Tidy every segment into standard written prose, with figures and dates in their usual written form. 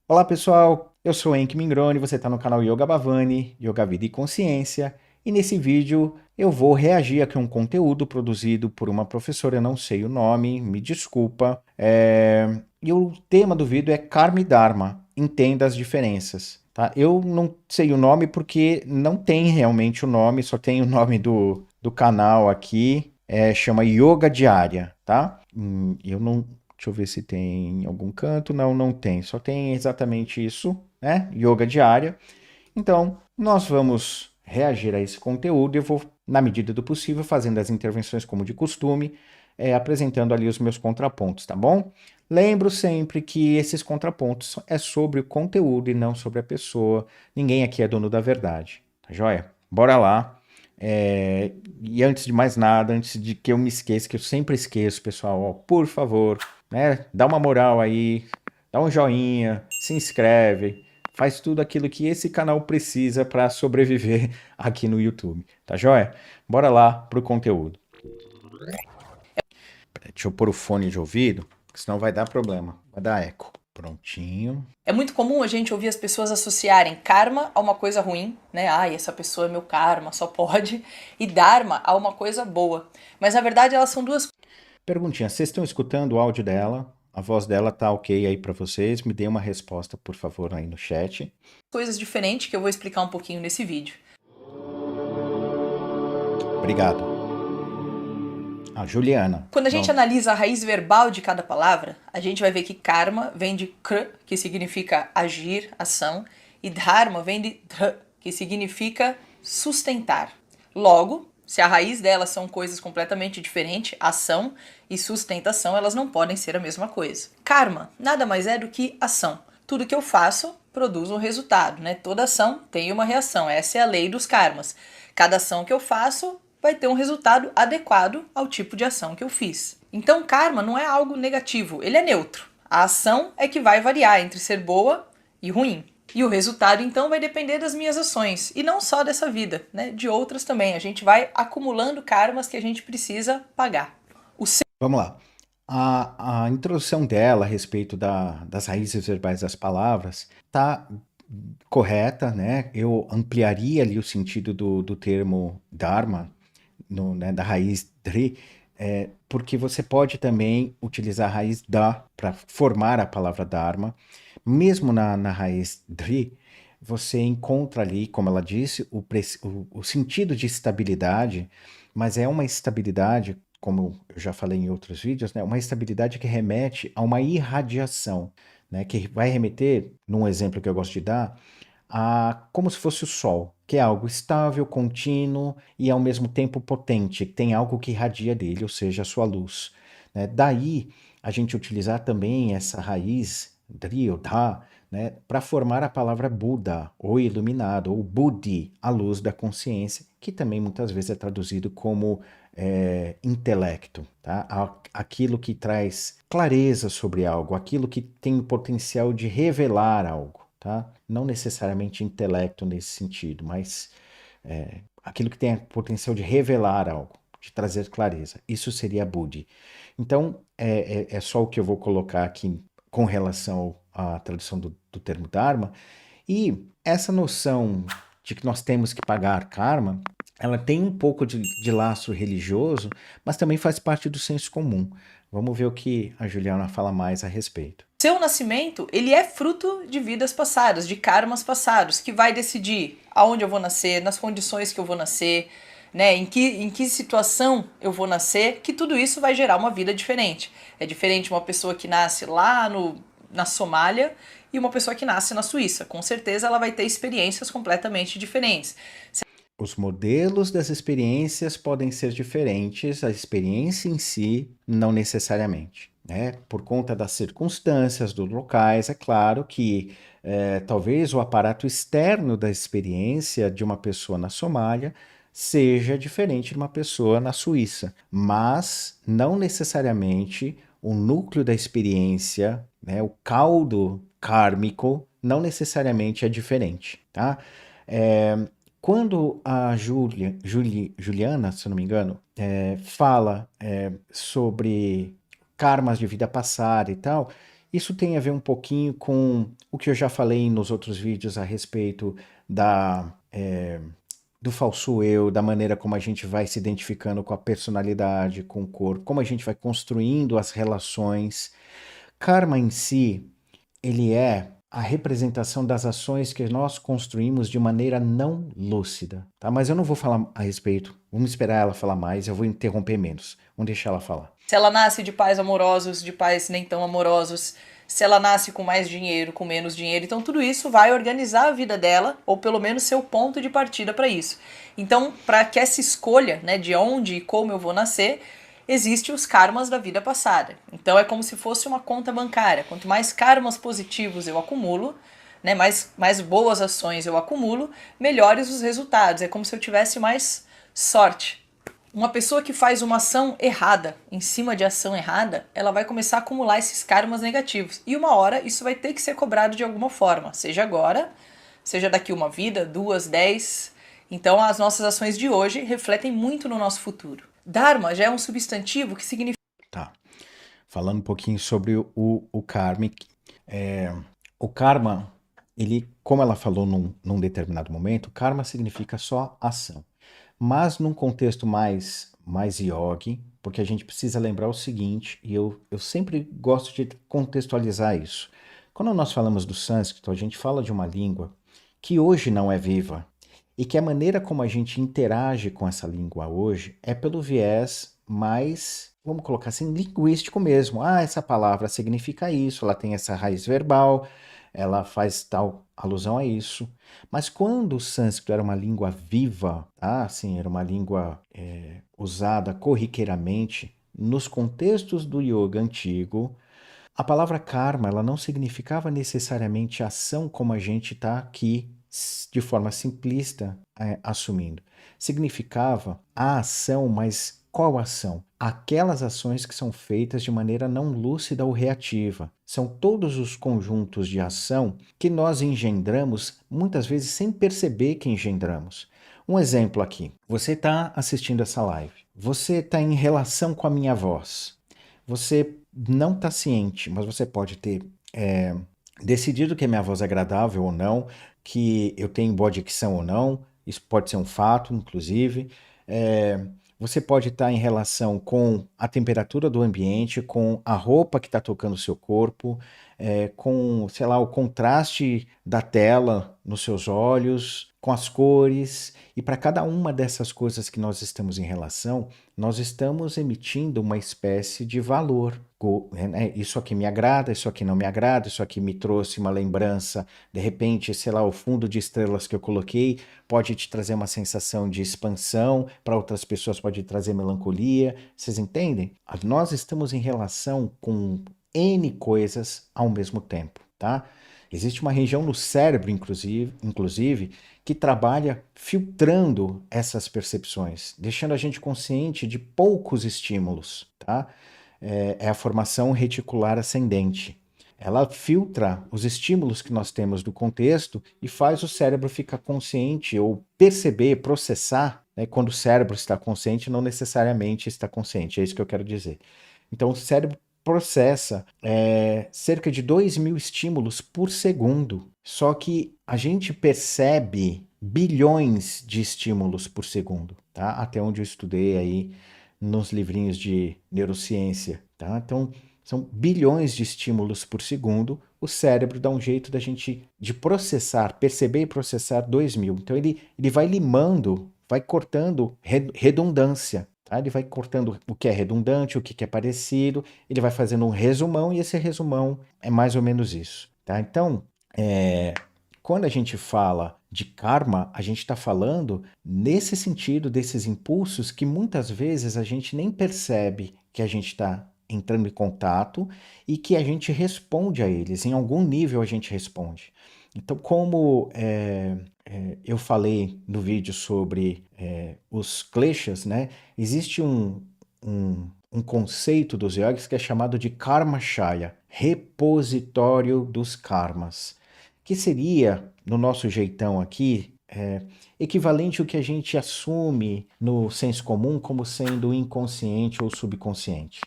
Olá pessoal, eu sou Enki Mingroni, você está no canal Yoga Bhavani, Yoga Vida e Consciência, e nesse vídeo eu vou reagir aqui a um conteúdo produzido por uma professora, eu não sei o nome, me desculpa, e o tema do vídeo é Karma e Dharma, entenda as diferenças. Tá? Eu não sei o nome porque não tem realmente o nome, só tem o nome do canal aqui, chama Yoga Diária, tá? Eu não, deixa eu ver se tem em algum canto. Não, não tem. Só tem exatamente isso, né? Yoga diária. Então, nós vamos reagir a esse conteúdo e eu vou, na medida do possível, fazendo as intervenções como de costume, apresentando ali os meus contrapontos, tá bom? Lembro sempre que esses contrapontos é sobre o conteúdo e não sobre a pessoa. Ninguém aqui é dono da verdade, tá joia? Bora lá. E antes de mais nada, antes de que eu me esqueça, que eu sempre esqueço, pessoal, ó, por favor, né? Dá uma moral aí, dá um joinha, se inscreve, faz tudo aquilo que esse canal precisa para sobreviver aqui no YouTube, tá joia? Bora lá pro conteúdo. Deixa eu pôr o fone de ouvido, senão vai dar problema, vai dar eco. Prontinho. É muito comum a gente ouvir as pessoas associarem karma a uma coisa ruim, né? Ai, essa pessoa é meu karma, só pode. E dharma a uma coisa boa. Mas na verdade elas são duas Perguntinha, vocês estão escutando o áudio dela? A voz dela tá ok aí para vocês? Me dê uma resposta, por favor, aí no chat. coisas diferentes que eu vou explicar um pouquinho nesse vídeo. Obrigado. A Juliana. Quando a gente Vamos. analisa a raiz verbal de cada palavra, a gente vai ver que karma vem de kr, que significa agir, ação, e dharma vem de dhr, que significa sustentar. Logo, se a raiz delas são coisas completamente diferentes, ação e sustentação, elas não podem ser a mesma coisa. Karma nada mais é do que ação. Tudo que eu faço produz um resultado, né? Toda ação tem uma reação. Essa é a lei dos karmas. Cada ação que eu faço vai ter um resultado adequado ao tipo de ação que eu fiz. Então, karma não é algo negativo, ele é neutro. A ação é que vai variar entre ser boa e ruim. E o resultado, então, vai depender das minhas ações. E não só dessa vida, né? De outras também. A gente vai acumulando karmas que a gente precisa pagar. Vamos lá. A introdução dela a respeito das raízes verbais das palavras tá correta, né? Eu ampliaria ali o sentido do termo Dharma, né, da raiz Dri, porque você pode também utilizar a raiz Da para formar a palavra Dharma. Mesmo na raiz Dri, você encontra ali, como ela disse, o sentido de estabilidade, mas é uma estabilidade, como eu já falei em outros vídeos, né, uma estabilidade que remete a uma irradiação, né, que vai remeter, num exemplo que eu gosto de dar, como se fosse o Sol, que é algo estável, contínuo e ao mesmo tempo potente, que tem algo que irradia dele, ou seja, a sua luz, né? Daí a gente utilizar também essa raiz, Dri ou Dha, né, para formar a palavra Buda, ou iluminado, ou Buddhi, a luz da consciência, que também muitas vezes é traduzido como intelecto, tá? Aquilo que traz clareza sobre algo, aquilo que tem o potencial de revelar algo, tá? Não necessariamente intelecto nesse sentido, mas aquilo que tem o potencial de revelar algo, de trazer clareza. Isso seria Buddhi. Então, é só o que eu vou colocar aqui com relação à tradução do termo Dharma. E essa noção de que nós temos que pagar karma, ela tem um pouco de laço religioso, mas também faz parte do senso comum. Vamos ver o que a Juliana fala mais a respeito. Seu nascimento, ele é fruto de vidas passadas, de karmas passados, que vai decidir aonde eu vou nascer, nas condições que eu vou nascer, né, em que situação eu vou nascer, que tudo isso vai gerar uma vida diferente. É diferente uma pessoa que nasce lá na Somália e uma pessoa que nasce na Suíça. Com certeza ela vai ter experiências completamente diferentes. Os modelos das experiências podem ser diferentes, a experiência em si, não necessariamente. Né? Por conta das circunstâncias, dos locais, é claro que talvez o aparato externo da experiência de uma pessoa na Somália seja diferente de uma pessoa na Suíça, mas não necessariamente o núcleo da experiência, né, o caldo kármico, não necessariamente é diferente, tá? É, quando a Juliana, se eu não me engano, fala sobre karmas de vida passada e tal, Isso tem a ver um pouquinho com o que eu já falei nos outros vídeos a respeito da, do falso eu, da maneira como a gente vai se identificando com a personalidade, com o corpo, como a gente vai construindo as relações. Karma em si, ele é a representação das ações que nós construímos de maneira não lúcida, tá? Mas eu não vou falar a respeito. Vamos esperar ela falar mais, eu vou interromper menos. Vamos deixar ela falar. Se ela nasce de pais amorosos, de pais nem tão amorosos, se ela nasce com mais dinheiro, com menos dinheiro, então tudo isso vai organizar a vida dela, ou pelo menos ser o ponto de partida para isso. Então, para que essa escolha, né, de onde e como eu vou nascer, existem os karmas da vida passada. Então é como se fosse uma conta bancária. Quanto mais karmas positivos eu acumulo, né, mais boas ações eu acumulo, melhores os resultados. É como se eu tivesse mais sorte. Uma pessoa que faz uma ação errada, em cima de ação errada, ela vai começar a acumular esses karmas negativos. E uma hora isso vai ter que ser cobrado de alguma forma, seja agora, seja daqui uma vida, 2, 10. Então as nossas ações de hoje refletem muito no nosso futuro. Dharma já é um substantivo que significa... Tá. Falando um pouquinho sobre o karmic. O karma, ele, como ela falou num determinado momento, karma significa só ação. Mas num contexto mais yogi, porque a gente precisa lembrar o seguinte, e eu sempre gosto de contextualizar isso. Quando nós falamos do sânscrito, a gente fala de uma língua que hoje não é viva, e que a maneira como a gente interage com essa língua hoje é pelo viés mais, vamos colocar assim, linguístico mesmo. Ah, essa palavra significa isso, ela tem essa raiz verbal, ela faz tal alusão a isso. Mas quando o sânscrito era uma língua viva, tá? Assim, era uma língua usada corriqueiramente, nos contextos do yoga antigo, a palavra karma ela não significava necessariamente ação como a gente está aqui de forma simplista assumindo. Significava a ação, mas qual ação? Aquelas ações que são feitas de maneira não lúcida ou reativa. São todos os conjuntos de ação que nós engendramos, muitas vezes sem perceber que engendramos. Um exemplo aqui. Você está assistindo essa live. Você está em relação com a minha voz. Você não está ciente, mas você pode ter decidido que a minha voz é agradável ou não, que eu tenho boa dicção ou não, isso pode ser um fato, inclusive. Você pode estar em relação com a temperatura do ambiente, com a roupa que está tocando o seu corpo, com, sei lá, o contraste da tela nos seus olhos, com as cores. E para cada uma dessas coisas que nós estamos em relação, nós estamos emitindo uma espécie de valor. Isso aqui me agrada, isso aqui não me agrada, isso aqui me trouxe uma lembrança. De repente, sei lá, o fundo de estrelas que eu coloquei pode te trazer uma sensação de expansão, para outras pessoas pode trazer melancolia. Vocês entendem? Nós estamos em relação com N coisas ao mesmo tempo, tá? Existe uma região no cérebro, inclusive, que trabalha filtrando essas percepções, deixando a gente consciente de poucos estímulos, tá? É a formação reticular ascendente. Ela filtra os estímulos que nós temos do contexto e faz o cérebro ficar consciente ou perceber, processar, né? Quando o cérebro está consciente, não necessariamente está consciente, é isso que eu quero dizer. Então, o cérebro processa cerca de 2.000 estímulos por segundo. Só que a gente percebe bilhões de estímulos por segundo, tá? Até onde eu estudei aí nos livrinhos de neurociência, tá? Então, são bilhões de estímulos por segundo. O cérebro dá um jeito de processar, perceber e processar 2.000. Então, ele vai limando, vai cortando redundância. Tá? Ele vai cortando o que é redundante, o que é parecido, ele vai fazendo um resumão e esse resumão é mais ou menos isso. Tá? Então, quando a gente fala de karma, a gente está falando nesse sentido desses impulsos que muitas vezes a gente nem percebe que a gente está entrando em contato e que a gente responde a eles, em algum nível a gente responde. Então, como eu falei no vídeo sobre os kleshas, né? Existe um conceito dos yogis que é chamado de karmashaya, repositório dos karmas, que seria, no nosso jeitão aqui, equivalente ao que a gente assume no senso comum como sendo inconsciente ou subconsciente.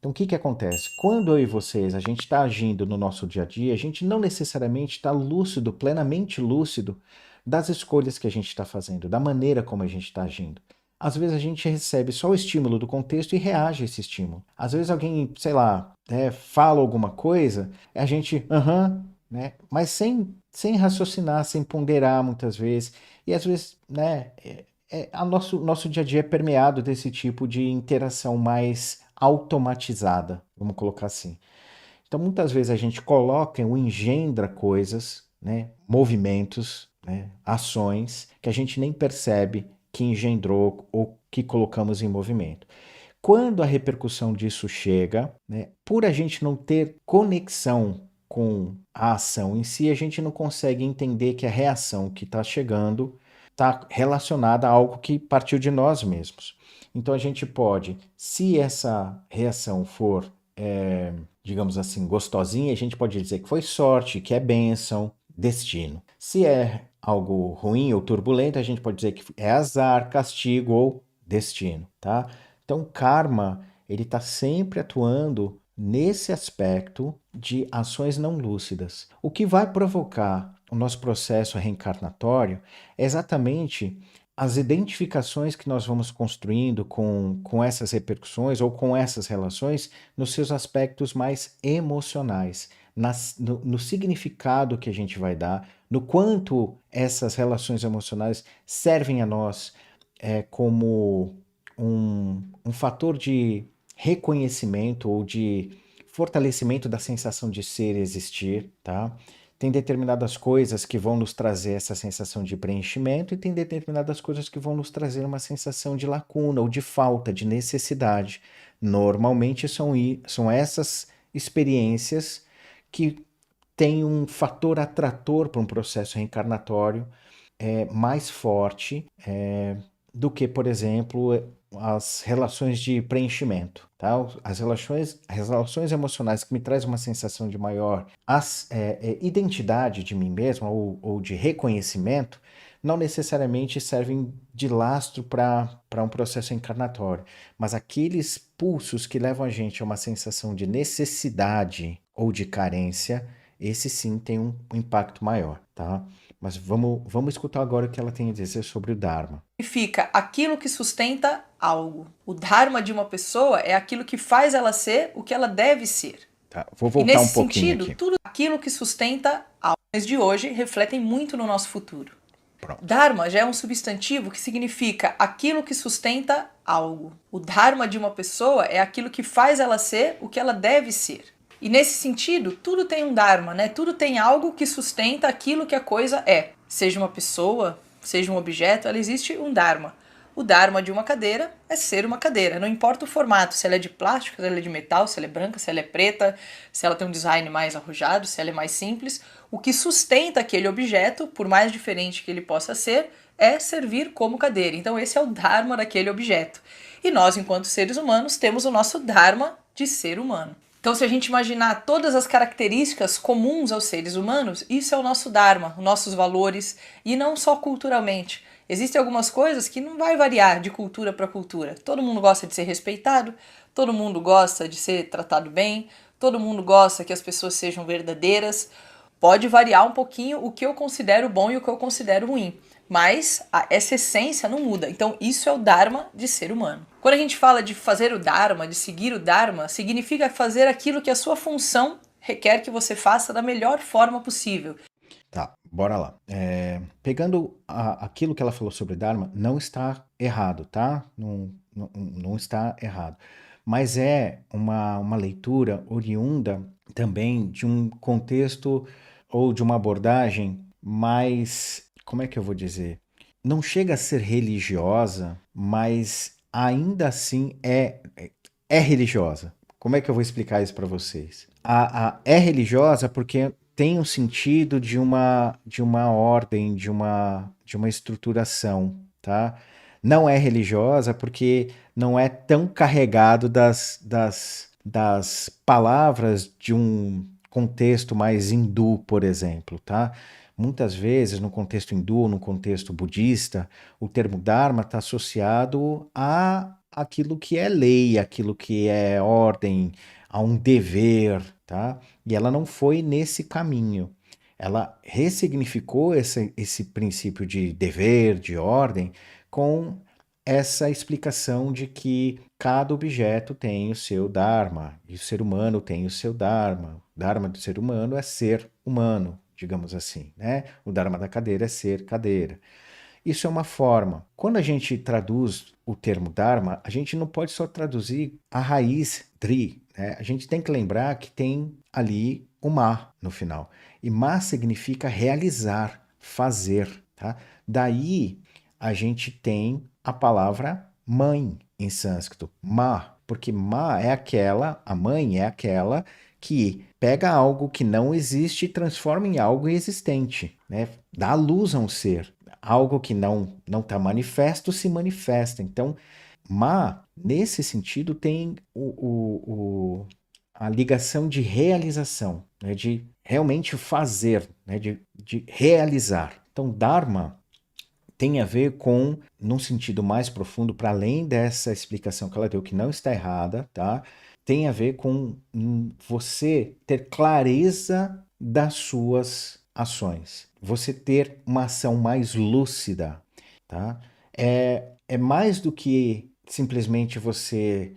Então, o que que acontece? Quando eu e vocês, a gente está agindo no nosso dia a dia, a gente não necessariamente está lúcido, plenamente lúcido das escolhas que a gente está fazendo, da maneira como a gente está agindo. Às vezes a gente recebe só o estímulo do contexto e reage a esse estímulo. Às vezes alguém, sei lá, fala alguma coisa, a gente, aham, né? Mas sem raciocinar, sem ponderar muitas vezes. E às vezes, né, nosso dia a dia é permeado desse tipo de interação mais automatizada, vamos colocar assim. Então, muitas vezes a gente coloca ou engendra coisas, né, movimentos, né, ações que a gente nem percebe que engendrou ou que colocamos em movimento. Quando a repercussão disso chega, né, por a gente não ter conexão com a ação em si, a gente não consegue entender que a reação que está chegando está relacionada a algo que partiu de nós mesmos. Então a gente pode, se essa reação for, digamos assim, gostosinha, a gente pode dizer que foi sorte, que é bênção, destino. Se é algo ruim ou turbulento, a gente pode dizer que é azar, castigo ou destino, tá? Então, karma, ele está sempre atuando nesse aspecto de ações não lúcidas. O que vai provocar o nosso processo reencarnatório é exatamente as identificações que nós vamos construindo com essas repercussões ou com essas relações nos seus aspectos mais emocionais, no significado que a gente vai dar, no quanto essas relações emocionais servem a nós como um fator de reconhecimento ou de fortalecimento da sensação de ser e existir, tá? Tem determinadas coisas que vão nos trazer essa sensação de preenchimento e tem determinadas coisas que vão nos trazer uma sensação de lacuna ou de falta, de necessidade. Normalmente são essas experiências que têm um fator atrator para um processo reencarnatório mais forte do que, por exemplo, as relações de preenchimento, tá? As relações emocionais que me trazem uma sensação de maior identidade de mim mesmo ou de reconhecimento, não necessariamente servem de lastro para um processo encarnatório, mas aqueles pulsos que levam a gente a uma sensação de necessidade ou de carência, esse sim tem um impacto maior, tá? Mas vamos escutar agora o que ela tem a dizer sobre o Dharma. Significa aquilo que sustenta algo. O Dharma de uma pessoa é aquilo que faz ela ser o que ela deve ser. Tá, vou E voltar um nesse pouquinho sentido, aqui. tudo aquilo que sustenta algo de hoje refletem muito no nosso futuro. Pronto. Dharma já é um substantivo que significa aquilo que sustenta algo. O Dharma de uma pessoa é aquilo que faz ela ser o que ela deve ser. E nesse sentido, tudo tem um Dharma, né? Tudo tem algo que sustenta aquilo que a coisa é. Seja uma pessoa, seja um objeto, ela existe um Dharma. O Dharma de uma cadeira é ser uma cadeira. Não importa o formato, se ela é de plástico, se ela é de metal, se ela é branca, se ela é preta, se ela tem um design mais arrojado, se ela é mais simples. O que sustenta aquele objeto, por mais diferente que ele possa ser, é servir como cadeira. Então esse é o Dharma daquele objeto. E nós, enquanto seres humanos, temos o nosso Dharma de ser humano. Então, se a gente imaginar todas as características comuns aos seres humanos, isso é o nosso Dharma, os nossos valores, e não só culturalmente. Existem algumas coisas que não vai variar de cultura para cultura. Todo mundo gosta de ser respeitado, todo mundo gosta de ser tratado bem, todo mundo gosta que as pessoas sejam verdadeiras. Pode variar um pouquinho o que eu considero bom e o que eu considero ruim, mas essa essência não muda. Então isso é o Dharma de ser humano. Quando a gente fala de fazer o Dharma, de seguir o Dharma, significa fazer aquilo que a sua função requer que você faça da melhor forma possível. Tá, bora lá. Pegando aquilo que ela falou sobre Dharma, não está errado, tá? Não está errado. Mas é uma leitura oriunda também de um contexto ou de uma abordagem mais, como é que eu vou dizer? Não chega a ser religiosa, mas ainda assim é religiosa. Como é que eu vou explicar isso para vocês? É religiosa porque tem um sentido de uma ordem, de uma estruturação, tá? Não é religiosa porque não é tão carregado das palavras de um contexto mais hindu, por exemplo, tá? Muitas vezes, no contexto hindu, no contexto budista, o termo Dharma está associado aquilo que é lei, aquilo que é ordem, a um dever, tá? E ela não foi nesse caminho. Ela ressignificou esse princípio de dever, de ordem, com essa explicação de que cada objeto tem o seu Dharma, e o ser humano tem o seu Dharma. O Dharma do ser humano é ser humano, digamos assim, né? O Dharma da cadeira é ser cadeira. Isso é uma forma. Quando a gente traduz o termo Dharma, a gente não pode só traduzir a raiz Dri, né? A gente tem que lembrar que tem ali o Ma no final. E Ma significa realizar, fazer, tá? Daí a gente tem a palavra mãe em sânscrito, Ma, porque Ma é aquela, a mãe é aquela que pega algo que não existe e transforma em algo existente, né? Dá luz a um ser. Algo que não está manifesto se manifesta. Então, Ma, nesse sentido, tem a ligação de realização, né? De realmente fazer, né? De realizar. Então, Dharma tem a ver com, num sentido mais profundo, para além dessa explicação que ela deu, que não está errada, tá? Tem a ver com você ter clareza das suas ações, você ter uma ação mais lúcida, tá? É mais do que simplesmente você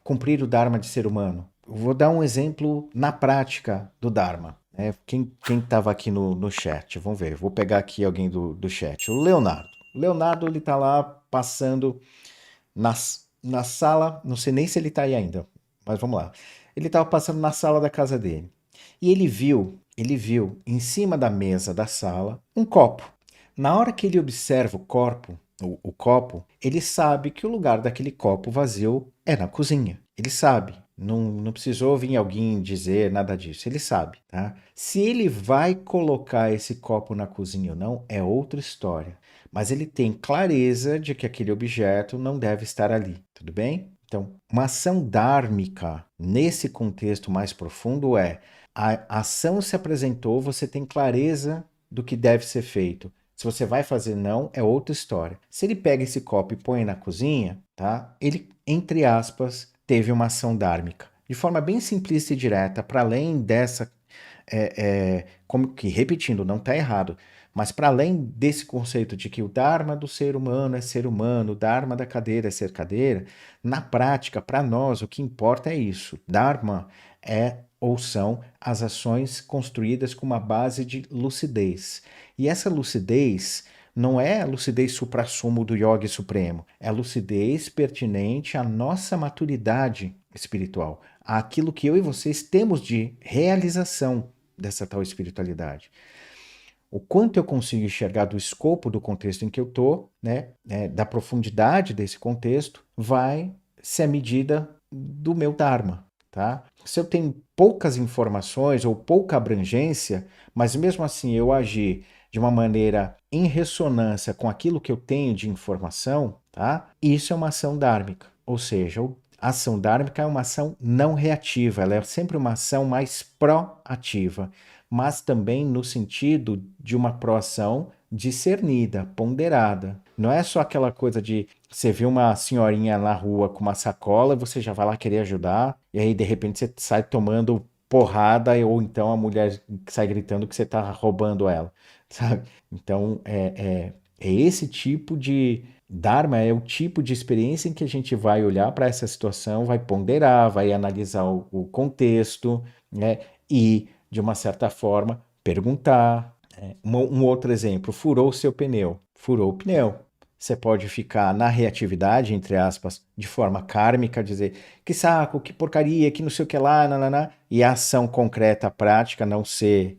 cumprir o Dharma de ser humano. Eu vou dar um exemplo na prática do Dharma. Quem estava aqui no chat? Vamos ver. Vou pegar aqui alguém do chat. O Leonardo. O Leonardo ele está lá passando na sala. Não sei nem se ele está aí ainda, mas vamos lá. Ele estava passando na sala da casa dele. E ele viu em cima da mesa da sala um copo. Na hora que ele observa o copo, ele sabe que o lugar daquele copo vazio é na cozinha. Ele sabe. Não precisou vir alguém dizer nada disso. Ele sabe, tá? Se ele vai colocar esse copo na cozinha ou não, é outra história. Mas ele tem clareza de que aquele objeto não deve estar ali. Tudo bem? Então, uma ação dármica, nesse contexto mais profundo, a ação se apresentou, você tem clareza do que deve ser feito. Se você vai fazer não, é outra história. Se ele pega esse copo e põe na cozinha, tá? Ele, entre aspas, teve uma ação dármica. De forma bem simplista e direta, para além dessa, como que, repetindo, não está errado, mas para além desse conceito de que o Dharma do ser humano é ser humano, o Dharma da cadeira é ser cadeira, na prática, para nós, o que importa é isso. Dharma é ou são as ações construídas com uma base de lucidez. E essa lucidez não é a lucidez suprassumo do yogi supremo, é a lucidez pertinente à nossa maturidade espiritual, àquilo que eu e vocês temos de realização dessa tal espiritualidade. O quanto eu consigo enxergar do escopo do contexto em que eu estou, né, da profundidade desse contexto, vai ser a medida do meu Dharma. Tá? Se eu tenho poucas informações ou pouca abrangência, mas mesmo assim eu agir de uma maneira em ressonância com aquilo que eu tenho de informação, tá? Isso é uma ação dármica. Ou seja, a ação dármica é uma ação não reativa, ela é sempre uma ação mais proativa, mas também no sentido de uma proação discernida, ponderada. Não é só aquela coisa de você vê uma senhorinha na rua com uma sacola, você já vai lá querer ajudar, e aí de repente você sai tomando porrada, ou então a mulher sai gritando que você está roubando ela, sabe? Então é esse tipo de Dharma, é o tipo de experiência em que a gente vai olhar para essa situação, vai ponderar, vai analisar o contexto, né? E, de uma certa forma, perguntar. Um outro exemplo, furou o seu pneu. Furou o pneu. Você pode ficar na reatividade, entre aspas, de forma kármica, dizer que saco, que porcaria, que não sei o que lá, nananá, e a ação concreta, prática não ser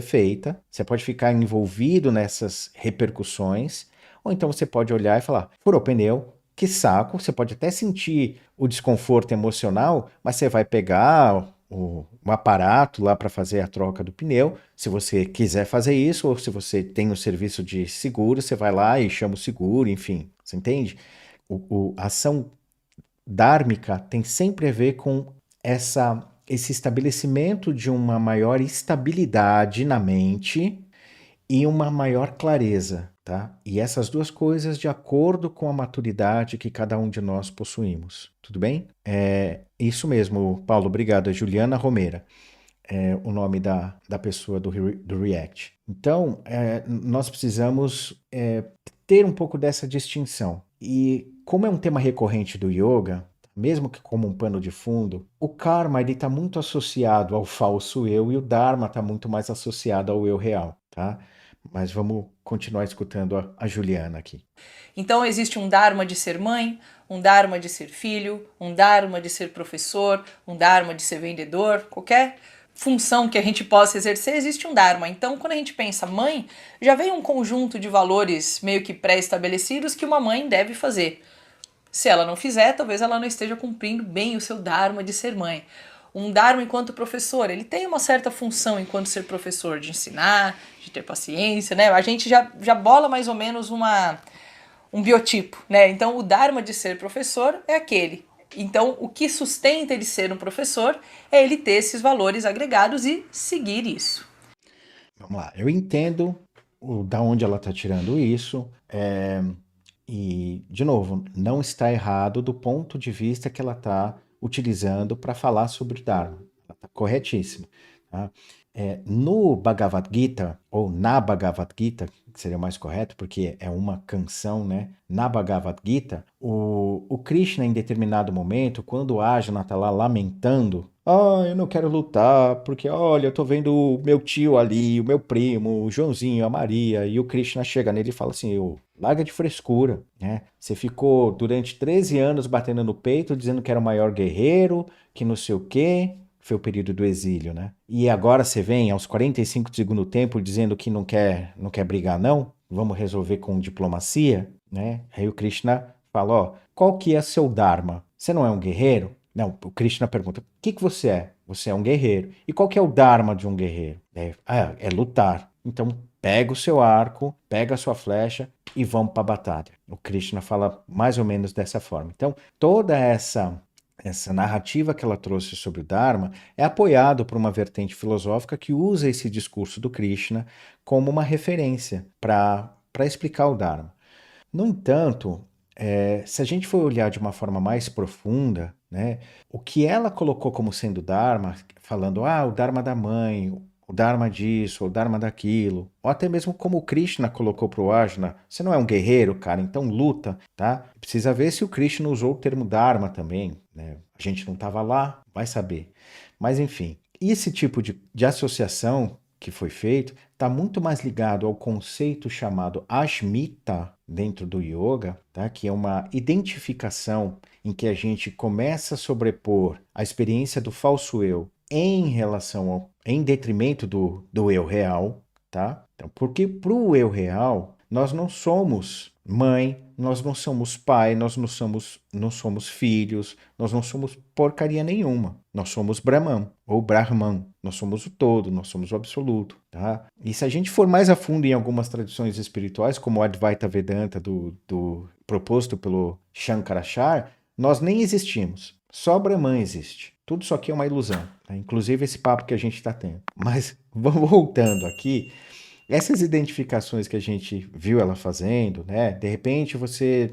feita. Você pode ficar envolvido nessas repercussões, ou então você pode olhar e falar, furou o pneu, que saco, você pode até sentir o desconforto emocional, mas você vai pegar um aparato lá para fazer a troca do pneu. Se você quiser fazer isso, ou se você tem um serviço de seguro, você vai lá e chama o seguro, enfim, você entende? A ação dármica tem sempre a ver com esse estabelecimento de uma maior estabilidade na mente e uma maior clareza. tá? E essas duas coisas de acordo com a maturidade que cada um de nós possuímos. Tudo bem? É isso mesmo, Paulo. Obrigado. É Juliana Romera, é o nome da pessoa do React. Então, nós precisamos ter um pouco dessa distinção. E como é um tema recorrente do yoga, mesmo que como um pano de fundo, o karma ele está muito associado ao falso eu e o dharma está muito mais associado ao eu real, tá? Mas vamos continuar escutando a Juliana aqui. Então existe um dharma de ser mãe, um dharma de ser filho, um dharma de ser professor, um dharma de ser vendedor, qualquer função que a gente possa exercer, existe um dharma. Então, quando a gente pensa mãe, já vem um conjunto de valores meio que pré-estabelecidos que uma mãe deve fazer. Se ela não fizer, talvez ela não esteja cumprindo bem o seu dharma de ser mãe. Um dharma enquanto professor, ele tem uma certa função enquanto ser professor, de ensinar, de ter paciência, né? A gente já bola mais ou menos um biotipo, né? Então, o dharma de ser professor é aquele. Então, o que sustenta ele ser um professor é ele ter esses valores agregados e seguir isso. Vamos lá, eu entendo da onde ela está tirando isso, e, de novo, não está errado do ponto de vista que ela está utilizando para falar sobre o Dharma. Ela está corretíssima. Tá? No Bhagavad Gita, ou na Bhagavad Gita, que seria mais correto, porque é uma canção, né? Na Bhagavad Gita, o Krishna, em determinado momento, quando o Arjuna está lá lamentando, eu não quero lutar, porque olha, eu tô vendo o meu tio ali, o meu primo, o Joãozinho, a Maria, e o Krishna chega nele e fala assim, larga de frescura, né? Você ficou durante 13 anos batendo no peito, dizendo que era o maior guerreiro, que não sei o quê. Foi o período do exílio, né? E agora você vem aos 45 do segundo tempo dizendo que não quer brigar, não? Vamos resolver com diplomacia, né? Aí o Krishna fala, qual que é seu Dharma? Você não é um guerreiro? Não, o Krishna pergunta, o que você é? Você é um guerreiro. E qual que é o Dharma de um guerreiro? É lutar. Então pega o seu arco, pega a sua flecha e vamos para a batalha. O Krishna fala mais ou menos dessa forma. Então toda essa narrativa que ela trouxe sobre o Dharma é apoiado por uma vertente filosófica que usa esse discurso do Krishna como uma referência para explicar o Dharma. No entanto, se a gente for olhar de uma forma mais profunda, né, o que ela colocou como sendo Dharma, falando, o Dharma da mãe, o Dharma disso, o Dharma daquilo, ou até mesmo como o Krishna colocou para o Arjuna, você não é um guerreiro, cara, então luta, tá? Precisa ver se o Krishna usou o termo Dharma também, né? A gente não estava lá, vai saber. Mas enfim, esse tipo de associação que foi feito está muito mais ligado ao conceito chamado Asmita dentro do yoga, tá? Que é uma identificação em que a gente começa a sobrepor a experiência do falso eu em detrimento do eu real, tá? Então, porque para o eu real, nós não somos mãe, nós não somos pai, nós não somos filhos, nós não somos porcaria nenhuma. Nós somos Brahman ou Brahman. Nós somos o todo, nós somos o absoluto, tá? E se a gente for mais a fundo em algumas tradições espirituais, como o Advaita Vedanta do proposto pelo Shankaracharya, nós nem existimos. Só Brahman existe. Tudo isso aqui é uma ilusão, tá? Inclusive esse papo que a gente está tendo. Mas vamos voltando aqui. Essas identificações que a gente viu ela fazendo, né? De repente você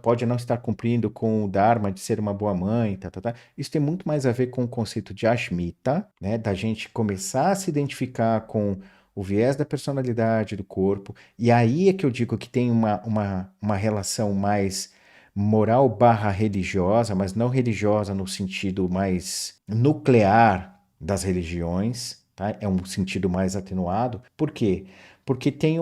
pode não estar cumprindo com o Dharma de ser uma boa mãe, tá. Isso tem muito mais a ver com o conceito de Ashmita, né? Da gente começar a se identificar com o viés da personalidade do corpo. E aí é que eu digo que tem uma relação mais moral barra religiosa, mas não religiosa no sentido mais nuclear das religiões, tá? É um sentido mais atenuado. Por quê? Porque tem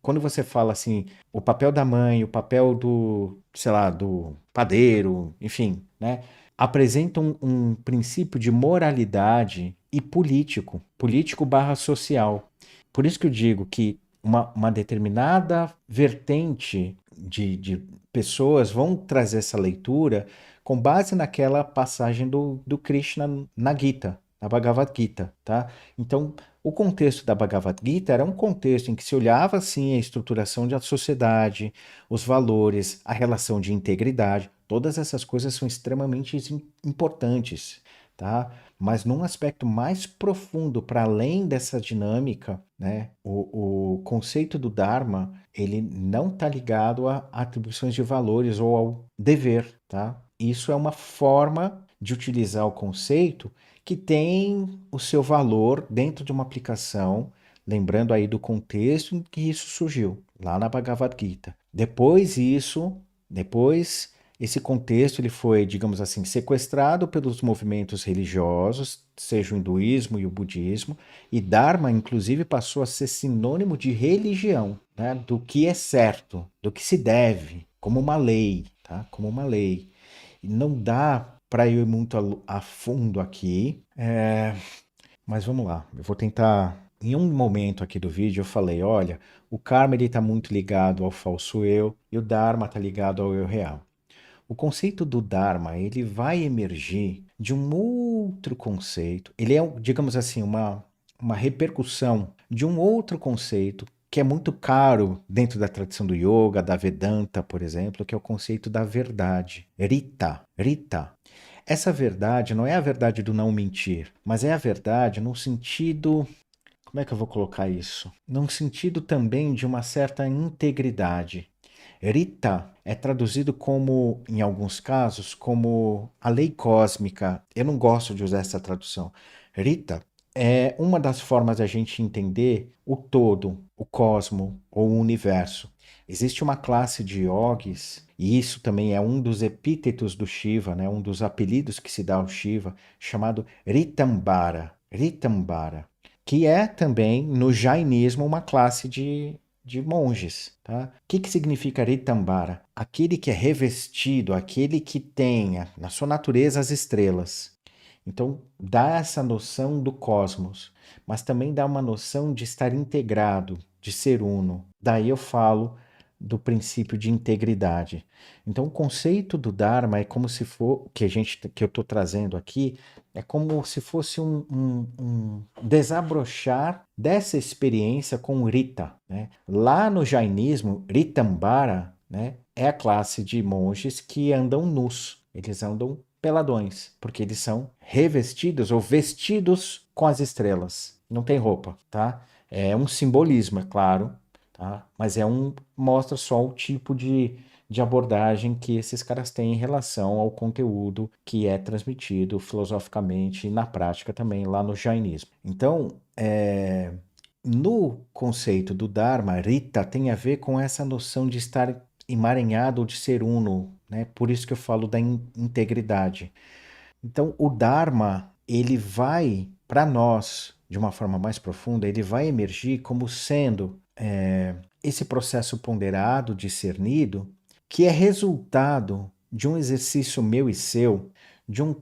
quando você fala assim, o papel da mãe, o papel do, sei lá, do padeiro, enfim, né? Apresenta um princípio de moralidade e político barra social. Por isso que eu digo que uma determinada vertente de pessoas vão trazer essa leitura com base naquela passagem do Krishna na Gita, na Bhagavad Gita, tá? Então, o contexto da Bhagavad Gita era um contexto em que se olhava, assim, a estruturação da sociedade, os valores, a relação de integridade, todas essas coisas são extremamente importantes, tá? mas num aspecto mais profundo, para além dessa dinâmica, né, o conceito do Dharma, ele não está ligado a atribuições de valores ou ao dever, tá? Isso é uma forma de utilizar o conceito que tem o seu valor dentro de uma aplicação, lembrando aí do contexto em que isso surgiu, lá na Bhagavad Gita. Depois esse contexto ele foi, digamos assim, sequestrado pelos movimentos religiosos, seja o hinduísmo e o budismo, e Dharma, inclusive, passou a ser sinônimo de religião, né? Do que é certo, do que se deve, como uma lei, tá? Como uma lei. E não dá para ir muito a fundo aqui, mas vamos lá. Eu vou tentar. Em um momento aqui do vídeo eu falei, olha, o karma ele está muito ligado ao falso eu e o Dharma está ligado ao eu real. O conceito do Dharma, ele vai emergir de um outro conceito. Ele é, digamos assim, uma repercussão de um outro conceito que é muito caro dentro da tradição do yoga, da Vedanta, por exemplo, que é o conceito da verdade. Rita. Rita. Essa verdade não é a verdade do não mentir, mas é a verdade no sentido. Como é que eu vou colocar isso? Num sentido também de uma certa integridade. Rita é traduzido como, em alguns casos, como a lei cósmica. Eu não gosto de usar essa tradução. Rita é uma das formas da gente entender o todo, o cosmo ou o universo. Existe uma classe de yogis, e isso também é um dos epítetos do Shiva, né? Um dos apelidos que se dá ao Shiva, chamado Ritambara. Ritambara, que é também no jainismo uma classe de monges. Tá? O que significa Ritambara? Aquele que é revestido, aquele que tenha na sua natureza as estrelas. Então, dá essa noção do cosmos, mas também dá uma noção de estar integrado, de ser uno. Daí eu falo do princípio de integridade. Então, o conceito do Dharma é como se for, que eu estou trazendo aqui, é como se fosse um desabrochar dessa experiência com Rita. Né? Lá no jainismo, Ritambara, né, é a classe de monges que andam nus. Eles andam peladões, porque eles são revestidos ou vestidos com as estrelas. Não tem roupa, tá? É um simbolismo, é claro, tá? Mas mostra só o tipo de abordagem que esses caras têm em relação ao conteúdo que é transmitido filosoficamente e na prática também lá no jainismo. Então, no conceito do Dharma, Rita tem a ver com essa noção de estar emaranhado ou de ser uno, né? Por isso que eu falo da integridade. Então, o Dharma, ele vai, para nós, de uma forma mais profunda, ele vai emergir como sendo esse processo ponderado, discernido, que é resultado de um exercício meu e seu, de uma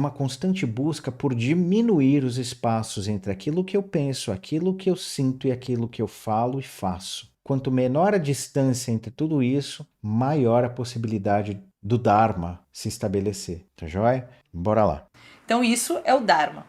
constante busca por diminuir os espaços entre aquilo que eu penso, aquilo que eu sinto e aquilo que eu falo e faço. Quanto menor a distância entre tudo isso, maior a possibilidade do Dharma se estabelecer. Tá joia? Bora lá. Então isso é o Dharma.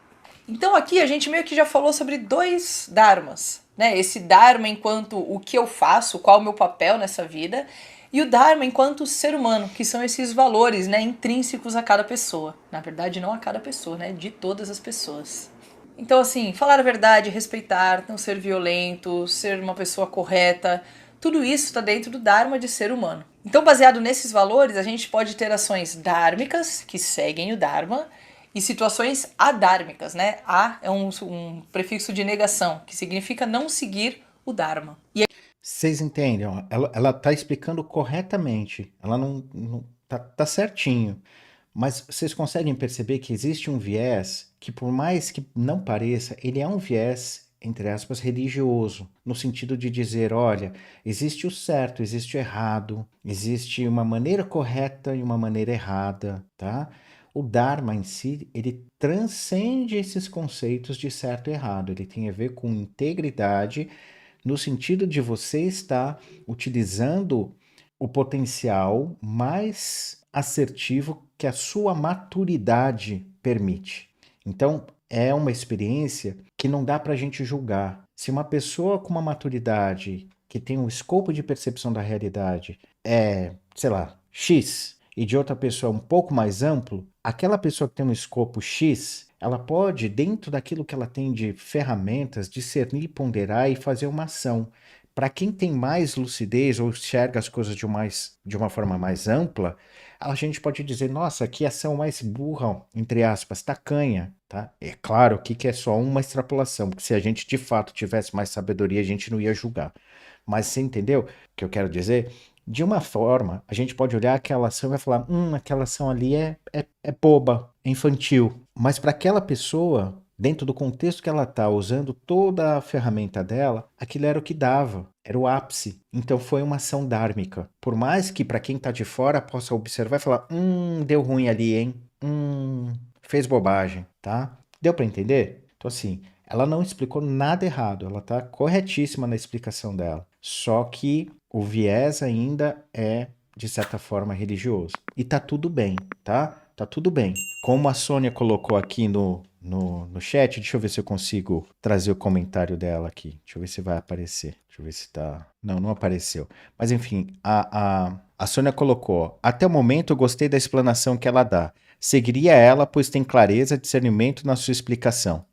Então aqui a gente meio que já falou sobre dois Dharmas, né? Esse Dharma enquanto o que eu faço, qual é o meu papel nessa vida, e o Dharma enquanto ser humano, que são esses valores, né, intrínsecos a cada pessoa. Na verdade, não a cada pessoa, né? De todas as pessoas. Então, assim, falar a verdade, respeitar, não ser violento, ser uma pessoa correta, tudo isso está dentro do Dharma de ser humano. Então, baseado nesses valores, a gente pode ter ações dhármicas, que seguem o Dharma, e situações adármicas, né? A é um prefixo de negação, que significa não seguir o Dharma. Vocês entendem? Ó, ela tá explicando corretamente. Ela não tá certinho. Mas vocês conseguem perceber que existe um viés que, por mais que não pareça, ele é um viés, entre aspas, religioso, no sentido de dizer, olha, existe o certo, existe o errado, existe uma maneira correta e uma maneira errada, tá? O Dharma em si, ele transcende esses conceitos de certo e errado. Ele tem a ver com integridade, no sentido de você estar utilizando o potencial mais assertivo que a sua maturidade permite. Então, é uma experiência que não dá para a gente julgar. Se uma pessoa com uma maturidade, que tem um escopo de percepção da realidade, sei lá, X, e de outra pessoa um pouco mais amplo, aquela pessoa que tem um escopo X, ela pode, dentro daquilo que ela tem de ferramentas, discernir, ponderar e fazer uma ação. Para quem tem mais lucidez ou enxerga as coisas de uma forma mais ampla, a gente pode dizer, nossa, que ação mais burra, entre aspas, tacanha, tá? É claro que é só uma extrapolação, porque se a gente de fato tivesse mais sabedoria, a gente não ia julgar. Mas você entendeu o que eu quero dizer? De uma forma, a gente pode olhar aquela ação e vai falar, aquela ação ali é boba, é infantil. Mas para aquela pessoa, dentro do contexto que ela está usando toda a ferramenta dela, aquilo era o que dava, era o ápice. Então foi uma ação dármica. Por mais que para quem está de fora possa observar e falar, deu ruim ali, hein? Fez bobagem, tá? Deu para entender? Então assim, ela não explicou nada errado, ela está corretíssima na explicação dela. Só que o viés ainda é, de certa forma, religioso. E tá tudo bem, tá? Tá tudo bem. Como a Sônia colocou aqui no chat, deixa eu ver se eu consigo trazer o comentário dela aqui. Deixa eu ver se vai aparecer. Deixa eu ver se tá. Não, não apareceu. Mas enfim, a Sônia colocou: até o momento eu gostei da explanação que ela dá. Seguiria ela, pois tem clareza, discernimento na sua explicação.